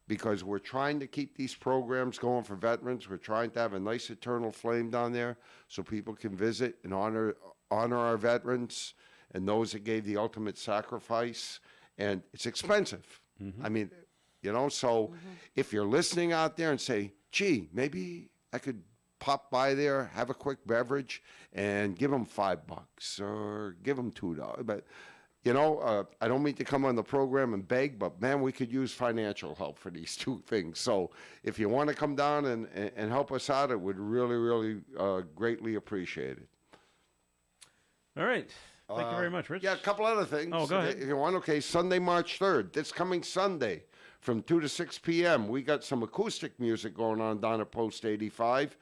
Because we're trying to keep these programs going for veterans. We're trying to have a nice eternal flame down there so people can visit and honor our veterans and those that gave the ultimate sacrifice. And it's expensive. I mean, you know, so if you're listening out there and say, gee, maybe I could pop by there, have a quick beverage, and give them $5 or give them $2. But, you know, I don't mean to come on the program and beg, but, man, we could use financial help for these two things. So if you want to come down and help us out, it would really, really greatly appreciate it. All right. Thank you very much, Rich. Yeah, a couple other things. Oh, go ahead. If you want, okay, Sunday, March 3rd, this coming Sunday from 2 to 6 p.m., we got some acoustic music going on down at Post 85.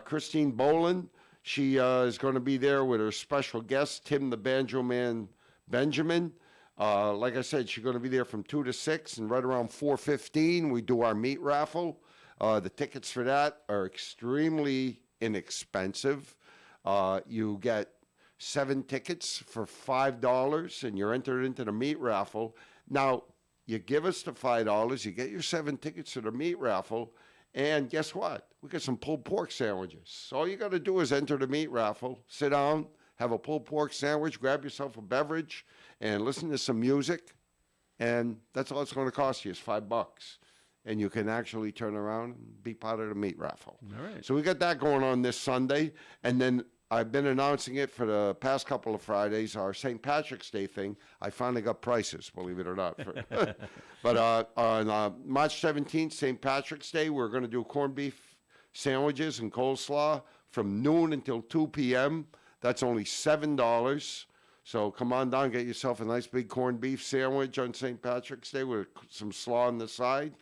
Christine Boland, she is going to be there with her special guest, Tim the Banjo Man Benjamin. Like I said, she's going to be there from 2 to 6, and right around 4:15, we do our meat raffle. The tickets for that are extremely inexpensive. You get 7 tickets for $5, and you're entered into the meat raffle. Now, you give us the $5, you get your 7 tickets to the meat raffle, and guess what? We got some pulled pork sandwiches. So all you got to do is enter the meat raffle, sit down, have a pulled pork sandwich, grab yourself a beverage, and listen to some music, and that's all it's going to cost you is $5. And you can actually turn around and be part of the meat raffle. All right. So we got that going on this Sunday, and then I've been announcing it for the past couple of Fridays, our St. Patrick's Day thing. I finally got prices, believe it or not. But on March 17th, St. Patrick's Day, we're going to do corned beef sandwiches and coleslaw from noon until 2 p.m. That's only $7. So come on down, get yourself a nice big corned beef sandwich on St. Patrick's Day with some slaw on the side.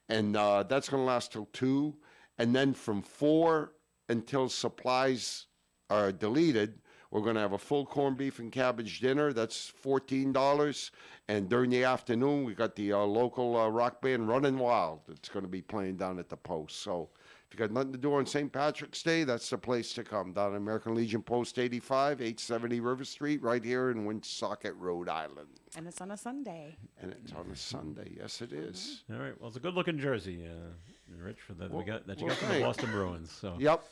And that's going to last till 2. And then from 4 until supplies are deleted, we're going to have a full corned beef and cabbage dinner. That's $14. And during the afternoon, we got the local rock band Running Wild that's going to be playing down at the Post. So if you got nothing to do on St. Patrick's Day, that's the place to come, down at American Legion Post 85, 870 River Street, right here in Woonsocket, Rhode Island. And it's on a Sunday. And it's on a Sunday. Yes, it is. All right. Well, it's a good-looking jersey, Rich, for that you got from the thanks. Boston Bruins. So Yep.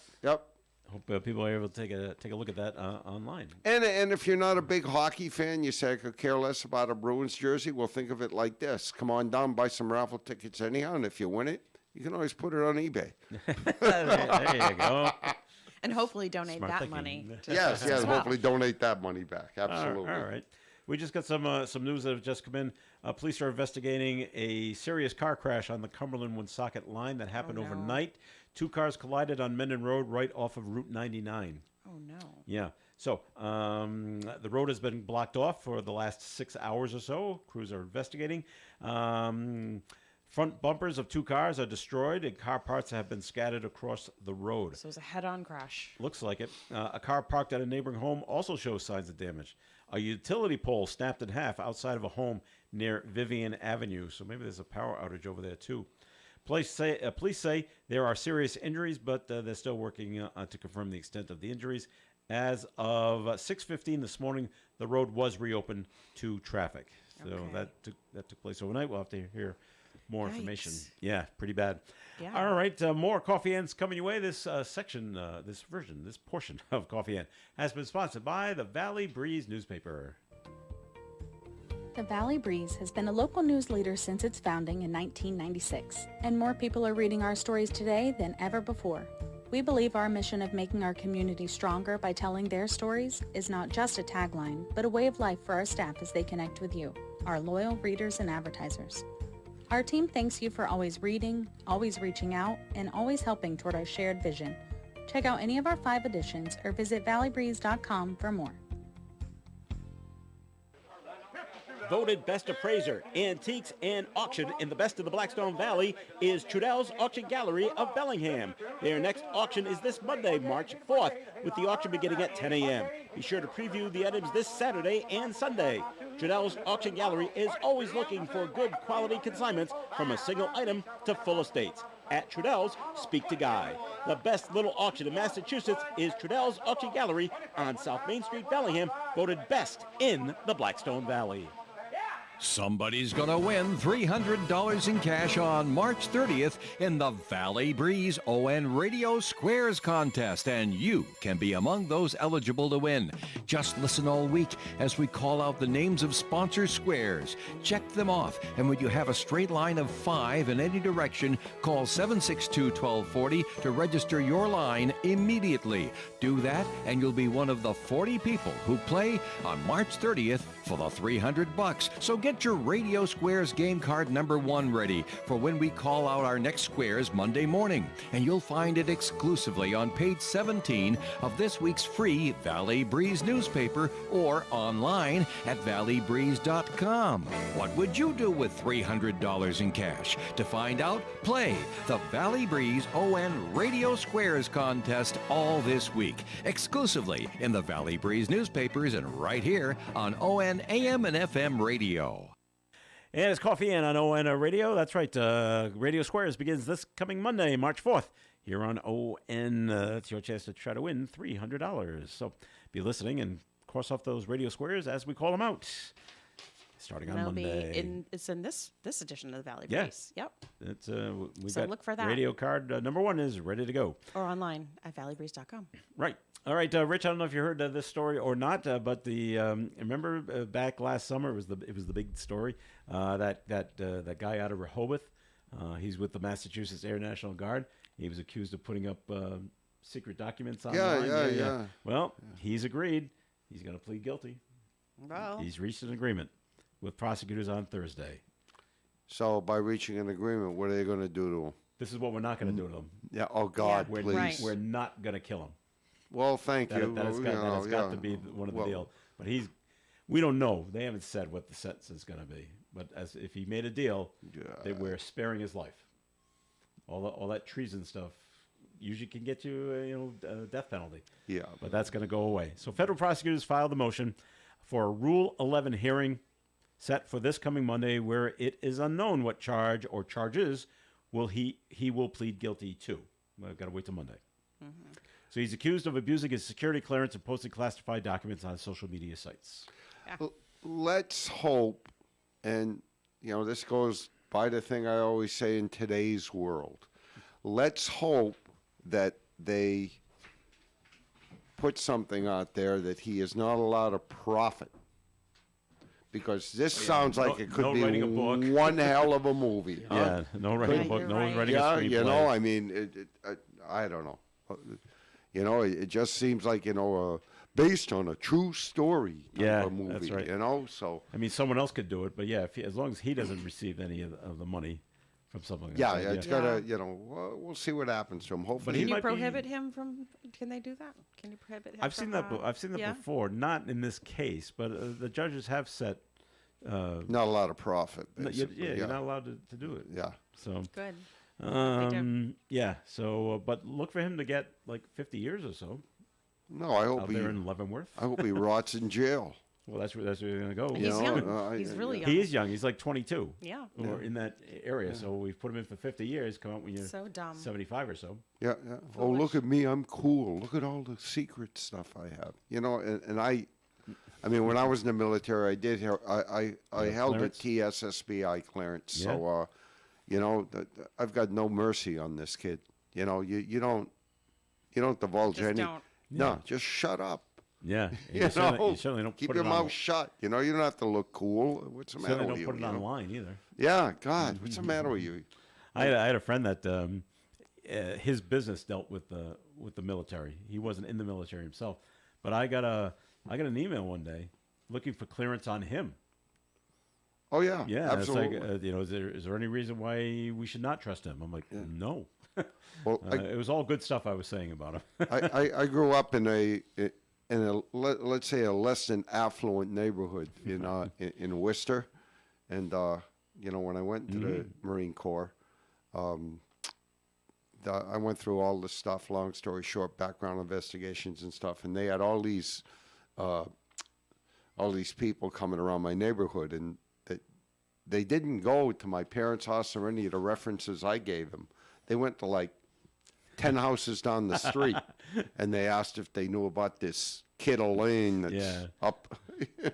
hope people are able to take a look at that online. And if you're not a big hockey fan, you say I could care less about a Bruins jersey, well, think of it like this. Come on down, buy some raffle tickets anyhow, and if you win it, you can always put it on eBay. There you go. And hopefully donate Smart that thinking. money. Yes, as well. hopefully donate that money back. Absolutely. All right. We just got some news that have just come in. Police are investigating a serious car crash on the Cumberland-Woonsocket line that happened no. overnight. 2 cars collided on Mendon Road right off of Route 99. Oh, no. Yeah. So the road has been blocked off for the last 6 hours or so. Crews are investigating. Front bumpers of 2 cars are destroyed, and car parts have been scattered across the road. So it was a head-on crash. Looks like it. A car parked at a neighboring home also shows signs of damage. A utility pole snapped in half outside of a home near Vivian Avenue. So maybe there's a power outage over there, too. Police say there are serious injuries, but they're still working to confirm the extent of the injuries. As of 6:15 this morning, the road was reopened to traffic. So Okay. that took place overnight. We'll have to hear more information. Yikes. Yeah, pretty bad. Yeah. All right, more Coffee Ants coming your way. This this portion of Coffee Ant has been sponsored by the Valley Breeze newspaper. The Valley Breeze has been a local news leader since its founding in 1996, and more people are reading our stories today than ever before. We believe our mission of making our community stronger by telling their stories is not just a tagline, but a way of life for our staff as they connect with you, our loyal readers and advertisers. Our team thanks you for always reading, always reaching out, and always helping toward our shared vision. Check out any of our 5 editions or visit valleybreeze.com for more. Voted Best Appraiser, Antiques, and Auction in the Best of the Blackstone Valley is Trudell's Auction Gallery of Bellingham. Their next auction is this Monday, March 4th, with the auction beginning at 10 a.m. Be sure to preview the items this Saturday and Sunday. Trudell's Auction Gallery is always looking for good quality consignments from a single item to full estates. at Trudell's Speak to Guy. The best little auction in Massachusetts is Trudell's Auction Gallery on South Main Street, Bellingham, voted best in the Blackstone Valley. Somebody's going to win $300 in cash on March 30th in the Valley Breeze ON Radio Squares contest, and you can be among those eligible to win. Just listen all week as we call out the names of sponsor squares. Check them off, and when you have a straight line of 5 in any direction, call 762-1240 to register your line immediately. Do that, and you'll be one of the 40 people who play on March 30th for the $300. So get your Radio Squares game card number 1 ready for when we call out our next squares Monday morning. And you'll find it exclusively on page 17 of this week's free Valley Breeze newspaper or online at valleybreeze.com. What would you do with $300 in cash? To find out, play the Valley Breeze ON Radio Squares contest all this week, exclusively in the Valley Breeze newspapers and right here on ON AM and FM radio. And it's Coffee In on ON Radio. That's right. Radio Squares begins this coming Monday, March 4th, here on ON. It's your chance to try to win $300. So be listening and cross off those Radio Squares as we call them out. Starting on Monday. It's in this edition of the Valley Yeah. Breeze. Yep. It's, we So got look for that. Radio card number 1 is ready to go. Or online at valleybreeze.com. Right. All right, Rich. I don't know if you heard this story or not, but the remember back last summer it was the big story that guy out of Rehoboth. He's with the Massachusetts Air National Guard. He was accused of putting up secret documents online. Yeah. Well, he's agreed. He's going to plead guilty. Well, He's reached an agreement with prosecutors on Thursday. So by reaching an agreement, what are they going to do to him? This is what we're not going to do to him. Yeah. Oh God, We're, please. Right. we're not going to kill him. Well, thank That, you. that has You got, that know, has got yeah. to be one of the Well, deal. But we don't know. They haven't said what the sentence is going to be. But as if he made a deal, we're sparing his life. All that treason stuff usually can get you a death penalty. Yeah. But that's going to go away. So federal prosecutors filed a motion for a Rule 11 hearing set for this coming Monday, where it is unknown what charge or charges he will plead guilty to. I've got to wait till Monday. Mm-hmm. So he's accused of abusing his security clearance and posting classified documents on social media sites. Let's hope, and this goes by the thing I always say in today's world. Let's hope that they put something out there that he is not allowed to profit. Because this sounds like it could no be writing a book. one hell of a movie. Huh? Yeah, no writing a Yeah, book, you're no one's right. writing a Yeah, screenplay. I mean, I don't know. It just seems like, based on a true story type Yeah, of movie, that's right. so. I mean, someone else could do it, but yeah, as long as he doesn't receive any of the money from something like Yeah, that. it's gotta, we'll see what happens to him. Hopefully, he Can you might be- prohibit him from? Can they do that? Can you prohibit him? I've seen from, that. I've seen that yeah? before. Not in this case, but the judges have set. not a lot of profit. Basically. You're not allowed to do it. Yeah. So. Good. Yeah. So, but look for him to get like 50 years or so No, I hope out there in Leavenworth. I hope he rots in jail. Well, that's where he's going to go. He's know, young. He's really young. He is young. He's like 22. Yeah. Or in that area. So we've put him in for 50 years. Come out when you're So dumb. 75 or so. Yeah. Oh, look at me! I'm cool. Look at all the secret stuff I have. And I mean, when I was in the military, I did. I held clearance? a TSSBI clearance. Yeah. So, I've got no mercy on this kid. You don't divulge Just any. don't. No, just shut up. Yeah. You certainly don't keep put your it mouth on, shut. You don't have to look cool. What's the matter certainly with you? don't put it you know? online either. Yeah, God, what's the matter with you? I had a friend that his business dealt with the military. He wasn't in the military himself, but I got an email one day looking for clearance on him. Oh yeah, Yeah, absolutely. it's like is there any reason why we should not trust him? I'm like, no. Well, It was all good stuff I was saying about him. I grew up in a let's say a less than affluent neighborhood in Worcester, and when I went to the Marine Corps, I went through all the stuff. Long story short, background investigations and stuff, and they had all these people coming around my neighborhood, and they didn't go to my parents' house or any of the references I gave them. they went to like 10 houses down the street, and they asked if they knew about this Kittle Lane that's up,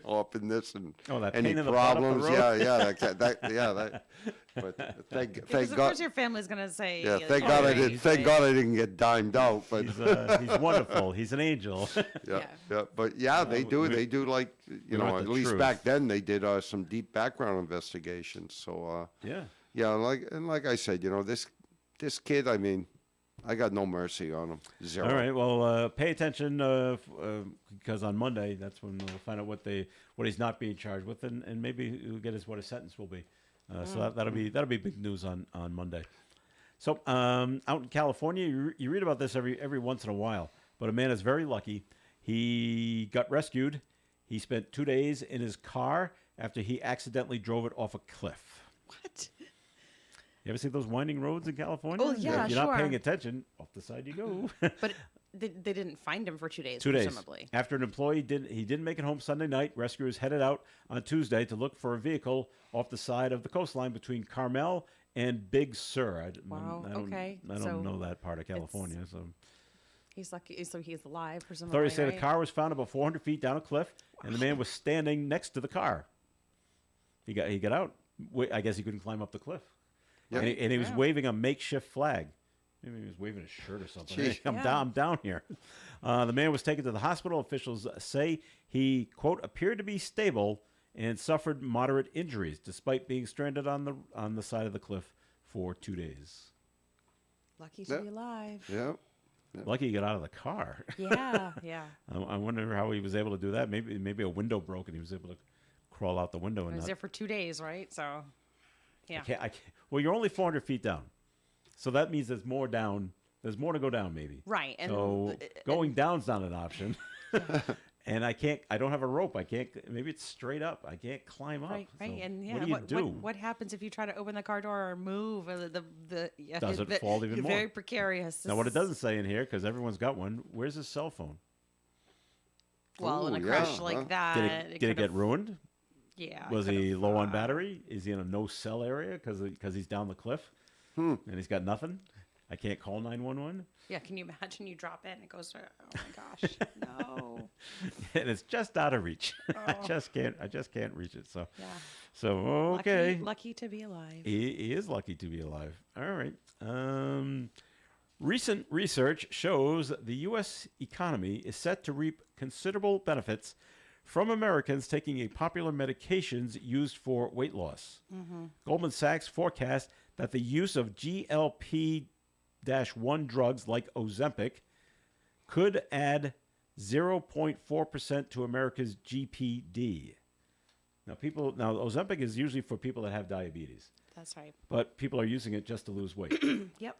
up in this, and that any pain in the butt up the problems. road? But thank Because of God. course your family's gonna say. Yeah, thank God I didn't. Thank God I didn't get dimed out. But He's wonderful. He's an angel. yeah. But yeah, they do. They do like want at the least truth. back then they did some deep background investigations. So Yeah. like I said, this kid. I mean, I got no mercy on him. Zero. All right. Well, pay attention because on Monday, that's when we'll find out what he's not being charged with, and maybe we'll get what his sentence will be. So that'll be big news on Monday. So out in California, you read about this every once in a while, but a man is very lucky. He got rescued. He spent 2 days in his car after he accidentally drove it off a cliff. What? You ever see those winding roads in California? Oh, yeah, If you're not sure. paying attention, off the side you go. But they didn't find him for 2 days. 2 days. Presumably. After an employee didn't make it home Sunday night, rescuers headed out on Tuesday to look for a vehicle off the side of the coastline between Carmel and Big Sur. Wow, I don't okay. know that part of California. So He's lucky, so he's alive, presumably. authorities say right? the car was found about 400 feet down a cliff, and the man was standing next to the car. He got out. I guess he couldn't climb up the cliff. Yep. And he was waving a makeshift flag. Maybe he was waving a shirt or something. Hey, I'm down here. The man was taken to the hospital. Officials say he, quote, appeared to be stable and suffered moderate injuries despite being stranded on the side of the cliff for 2 days. Lucky to be alive. Yeah. Lucky he got out of the car. Yeah. I wonder how he was able to do that. Maybe a window broke and he was able to crawl out the window. I was there for 2 days, right? So, yeah. I can't. Well, you're only 400 feet down, so that means there's more down. There's more to go down, maybe. Right. And So going down's not an option. And I can't. I don't have a rope. I can't. Maybe it's straight up. I can't climb up. Right. So And yeah, what do you do? What happens if you try to open the car door or move? Does it fall even you're more? very precarious. Now, what it doesn't say in here, because everyone's got one. Where's his cell phone? Well, in a Ooh, crash yeah, like huh? that, Did it get could've- ruined? Yeah. Was it he could've, low on battery? Is he in a no cell area because he's down the cliff and he's got nothing? I can't call 911. Yeah. Can you imagine you drop in and it goes? Oh my gosh, no. And it's just out of reach. I just can't reach it. So Yeah. So okay. Lucky to be alive. He is lucky to be alive. All right. Recent research shows the U.S. economy is set to reap considerable benefits from Americans taking a popular medications used for weight loss. Goldman Sachs forecasts that the use of GLP-1 drugs like Ozempic could add 0.4% to America's GPD. Now, Ozempic is usually for people that have diabetes, That's right. but people are using it just to lose weight Yep.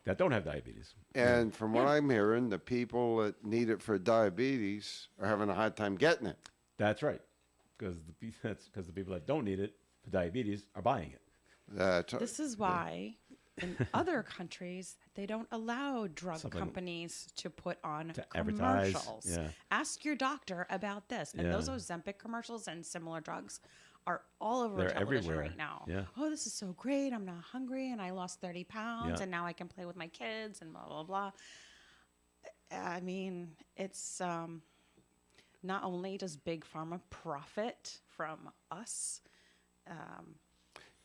that don't have diabetes. And from what I'm hearing, the people that need it for diabetes are having a hard time getting it. That's right, because the people that don't need it for diabetes are buying it. This is why in other countries they don't allow drug Something- companies to put on To advertise, commercials. yeah. Ask your doctor about this. And Yeah. those Ozempic commercials and similar drugs are all over They're television everywhere. right now. Yeah. Oh, this is so great. I'm not hungry and I lost 30 pounds Yeah. and now I can play with my kids and blah blah blah. I mean, it's not only does Big Pharma profit from us,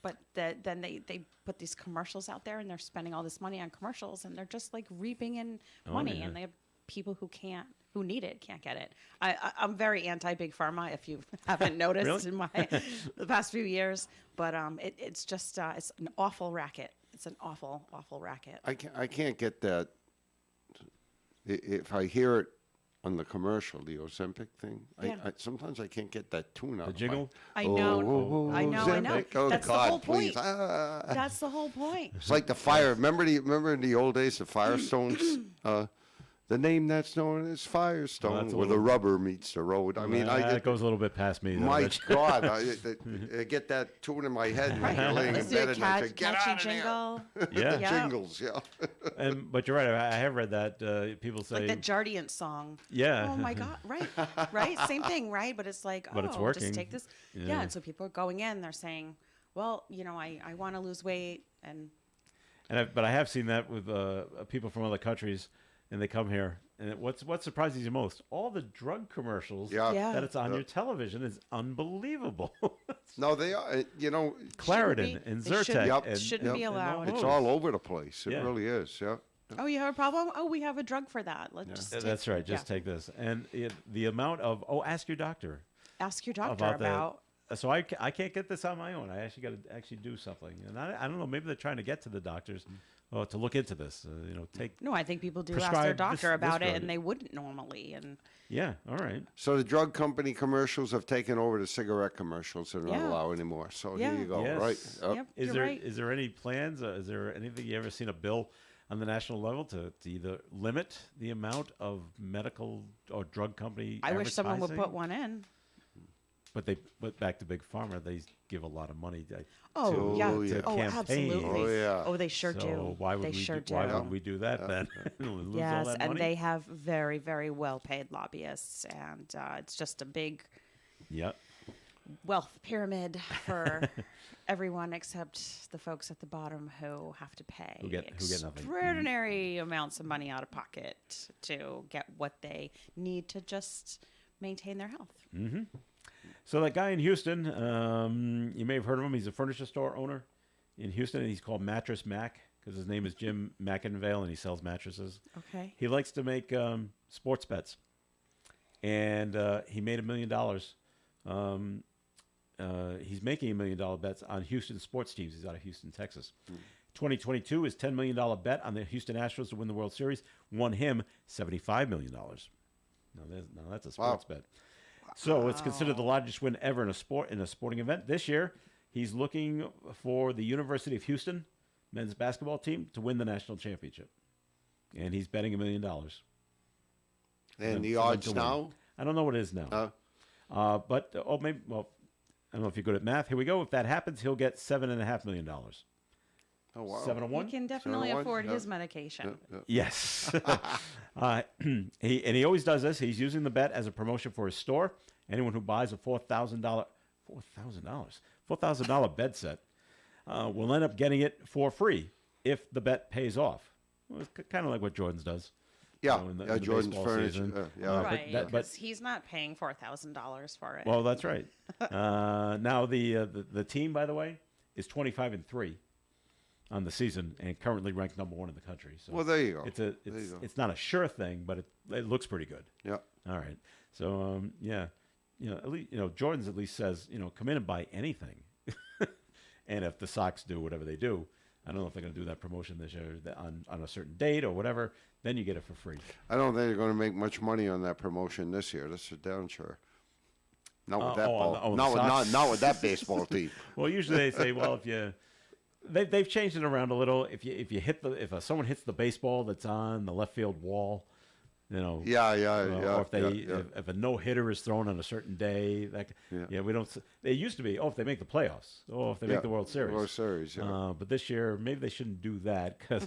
but then they put these commercials out there and they're spending all this money on commercials and they're just like reaping in money yeah. and they have people who need it can't get it. I'm very anti Big Pharma if you haven't noticed in the past few years, but it's just it's an awful racket. It's an awful racket. I can't get that. If I hear it on the commercial, the Ozempic thing, Yeah. I sometimes I can't get that tune out. The of jingle? I know. I know. Ozempic. Oh, That's God, the whole please. point. That's the whole point. It's like the fire. Remember in the old days, the Firestones. The name that's known as Firestone, that's a where the little- rubber meets the road. I mean, That goes a little bit past me. though, my Rich. God, I get that tune in my head when you're laying in This is bed a and I say, "Get catchy out of there!" jingle. Yeah. Yeah. Jingles, yeah. But you're right. I have read that people say, Like the Jardiant song. Yeah. Oh my God. Right. Same thing. Right. But it's like, But it's just working. take this. Yeah. Yeah. And so people are going in. They're saying, well, I want to lose weight, and But I have seen that with people from other countries, and they come here. And what surprises you most? All the drug commercials Yeah. Yeah. that it's on your television is unbelievable. No, they are. Claritin be. and They shouldn't- Zyrtec. Yep. and, shouldn't be and allowed. all It's those. all over the place. It Yeah. really is. Yeah. Oh, you have a problem? Oh, we have a drug for that. Let's just That's right. Just take this. And the amount of ask your doctor ask your doctor about about. So I can't get this on my own. I actually got to actually do something. And I don't know. Maybe they're trying to get to the doctors to look into this. Take. No, I think people do ask their prescribe doctor this about it, drug. and they wouldn't normally. And Yeah. All right. So the drug company commercials have taken over the cigarette commercials. They're not Yeah. allowed anymore. So Yeah. here you go. Yes. Right. Yep. Yep, Is you're there right. is there any plans? Is there anything you ever seen a bill on the national level to either limit the amount of medical or drug company? I wish someone would advertising? put one in. But back to Big Pharma, they give a lot of money. Oh, yeah. yeah. Oh, campaign. absolutely. Oh, yeah. Oh, they sure So do. why would they we sure do, why do. would we do that then? Lose all Yes, that and money? they have very, very well-paid lobbyists, and it's just a big Yep. wealth pyramid for everyone except the folks at the bottom who have to pay Who get nothing. extraordinary amounts of money out of pocket to get what they need to just maintain their health. So that guy in Houston, you may have heard of him. He's a furniture store owner in Houston, and he's called Mattress Mac because his name is Jim McInvale, and he sells mattresses. Okay. He likes to make sports bets, and he made $1 million. He's making $1 million bets on Houston sports teams. He's out of Houston, Texas. 2022 is $10 million bet on the Houston Astros to win the World Series. Won him $75 million. Now that's a sports bet. So it's considered the largest win ever in a sporting event. This year, he's looking for the University of Houston men's basketball team to win the national championship, and he's betting $1 million. And the for them odds to win. now? I don't know what it is now. But maybe. Well, I don't know if you're good at math. Here we go. If that happens, he'll get $7.5 million. Oh, wow. 7 to 1. He can definitely 7-1? afford Yeah. his medication. Yes. He always does this. He's using the bet as a promotion for his store. Anyone who buys a $4,000 bed set will end up getting it for free if the bet pays off. Well, it's kind of like what Jordan's does. Yeah. in the Jordan's baseball furniture. season. Yeah. Right, but- because he's not paying $4,000 for it. Well, that's right. Now the team, by the way, is 25-3 on the season and currently ranked number 1 in the country. So Well, there you go. It's not a sure thing, but it looks pretty good. Yeah. All right. So yeah, at least Jordan's at least says come in and buy anything, and if the Sox do whatever they do, I don't know if they're going to do that promotion this year on a certain date or whatever. Then you get it for free. I don't think they're going to make much money on that promotion this year. That's for damn sure. Not with that ball. the Not with Sox? not with that baseball team. Well, usually they say, well, if they've changed it around a little. If someone hits the baseball that's on the left field wall, Yeah. or if a no hitter is thrown on a certain day, we don't. They used to be if they make the playoffs, if they make the World Series. World Series. Yeah. But this year maybe they shouldn't do that because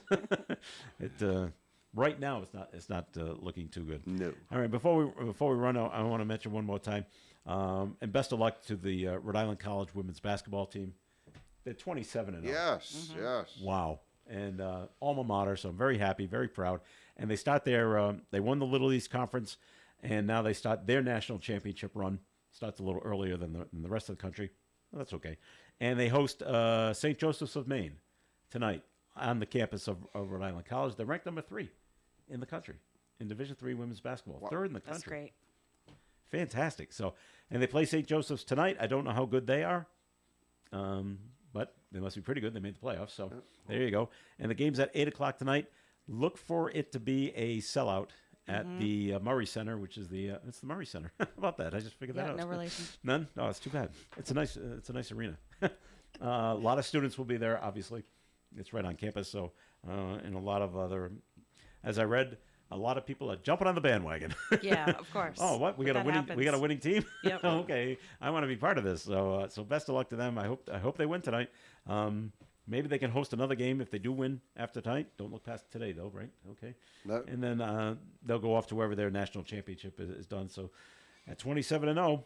right now it's not looking too good. No. All right, before we run out, I want to mention one more time, and best of luck to the Rhode Island College women's basketball team. They're 27-0. Yes. Yes. Wow. And alma mater, so I'm very happy, very proud. And they start they won the Little East Conference, and now they start their national championship run. Starts a little earlier than the rest of the country. Well, that's okay. And they host St. Joseph's of Maine tonight on the campus of Rhode Island College. They're ranked number 3 in the country in Division III women's basketball. Wow. 3rd in the country. That's great. Fantastic. So, and they play St. Joseph's tonight. I don't know how good they are. But they must be pretty good. They made the playoffs, so there you go. And the game's at 8 o'clock tonight. Look for it to be a sellout at the Murray Center, which is it's the Murray Center. How about that? I just figured that out. No relation. None? No, it's too bad. It's a nice arena. A lot of students will be there. Obviously, it's right on campus. So, and a lot of other, as I read, a lot of people are jumping on the bandwagon. Yeah, of course. Oh, what? We got a winning team? Yep. Okay. I want to be part of this. So best of luck to them. I hope they win tonight. Maybe they can host another game if they do win after tonight. Don't look past today though, right? Okay. No. And then they'll go off to wherever their national championship is done. So at 27-0.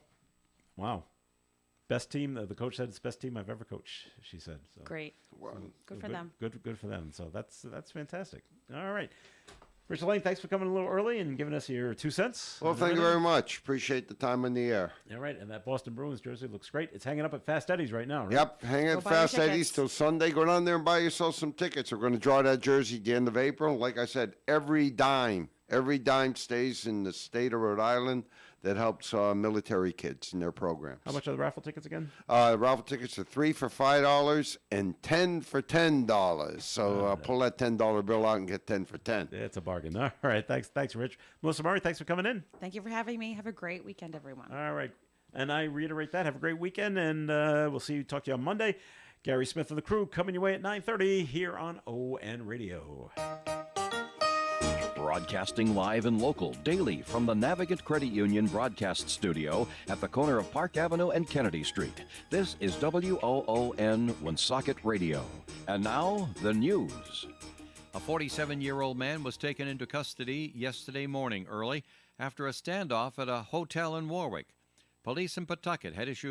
Wow. best team. The coach said it's the best team I've ever coached. She said. So. Great. Good for them. Good for them. So that's fantastic. All right. Richard Lane, thanks for coming a little early and giving us your 2 cents. Well, thank you very much. Appreciate the time on the air. All right, and that Boston Bruins jersey looks great. It's hanging up at Fast Eddie's right now, right? Yep, hang Go at buy your Fast Eddie's tickets. till Sunday. Go down there and buy yourself some tickets. We're going to draw that jersey at the end of April. Like I said, every dime stays in the state of Rhode Island that helps military kids in their programs. How much are the raffle tickets again? Raffle tickets are 3 for $5 and 10 for $10. So pull that $10 bill out and get 10 for 10. It's a bargain. All right, thanks, Rich. Melissa Murray, thanks for coming in. Thank you for having me. Have a great weekend, everyone. All right, and I reiterate that. Have a great weekend, and we'll talk to you on Monday. Gary Smith and the crew coming your way at 9:30 here on ON Radio. Broadcasting live and local daily from the Navigant Credit Union broadcast studio at the corner of Park Avenue and Kennedy Street. This is WOON Woonsocket Radio. And now, the news. A 47-year-old man was taken into custody yesterday morning early after a standoff at a hotel in Warwick. Police in Pawtucket had issued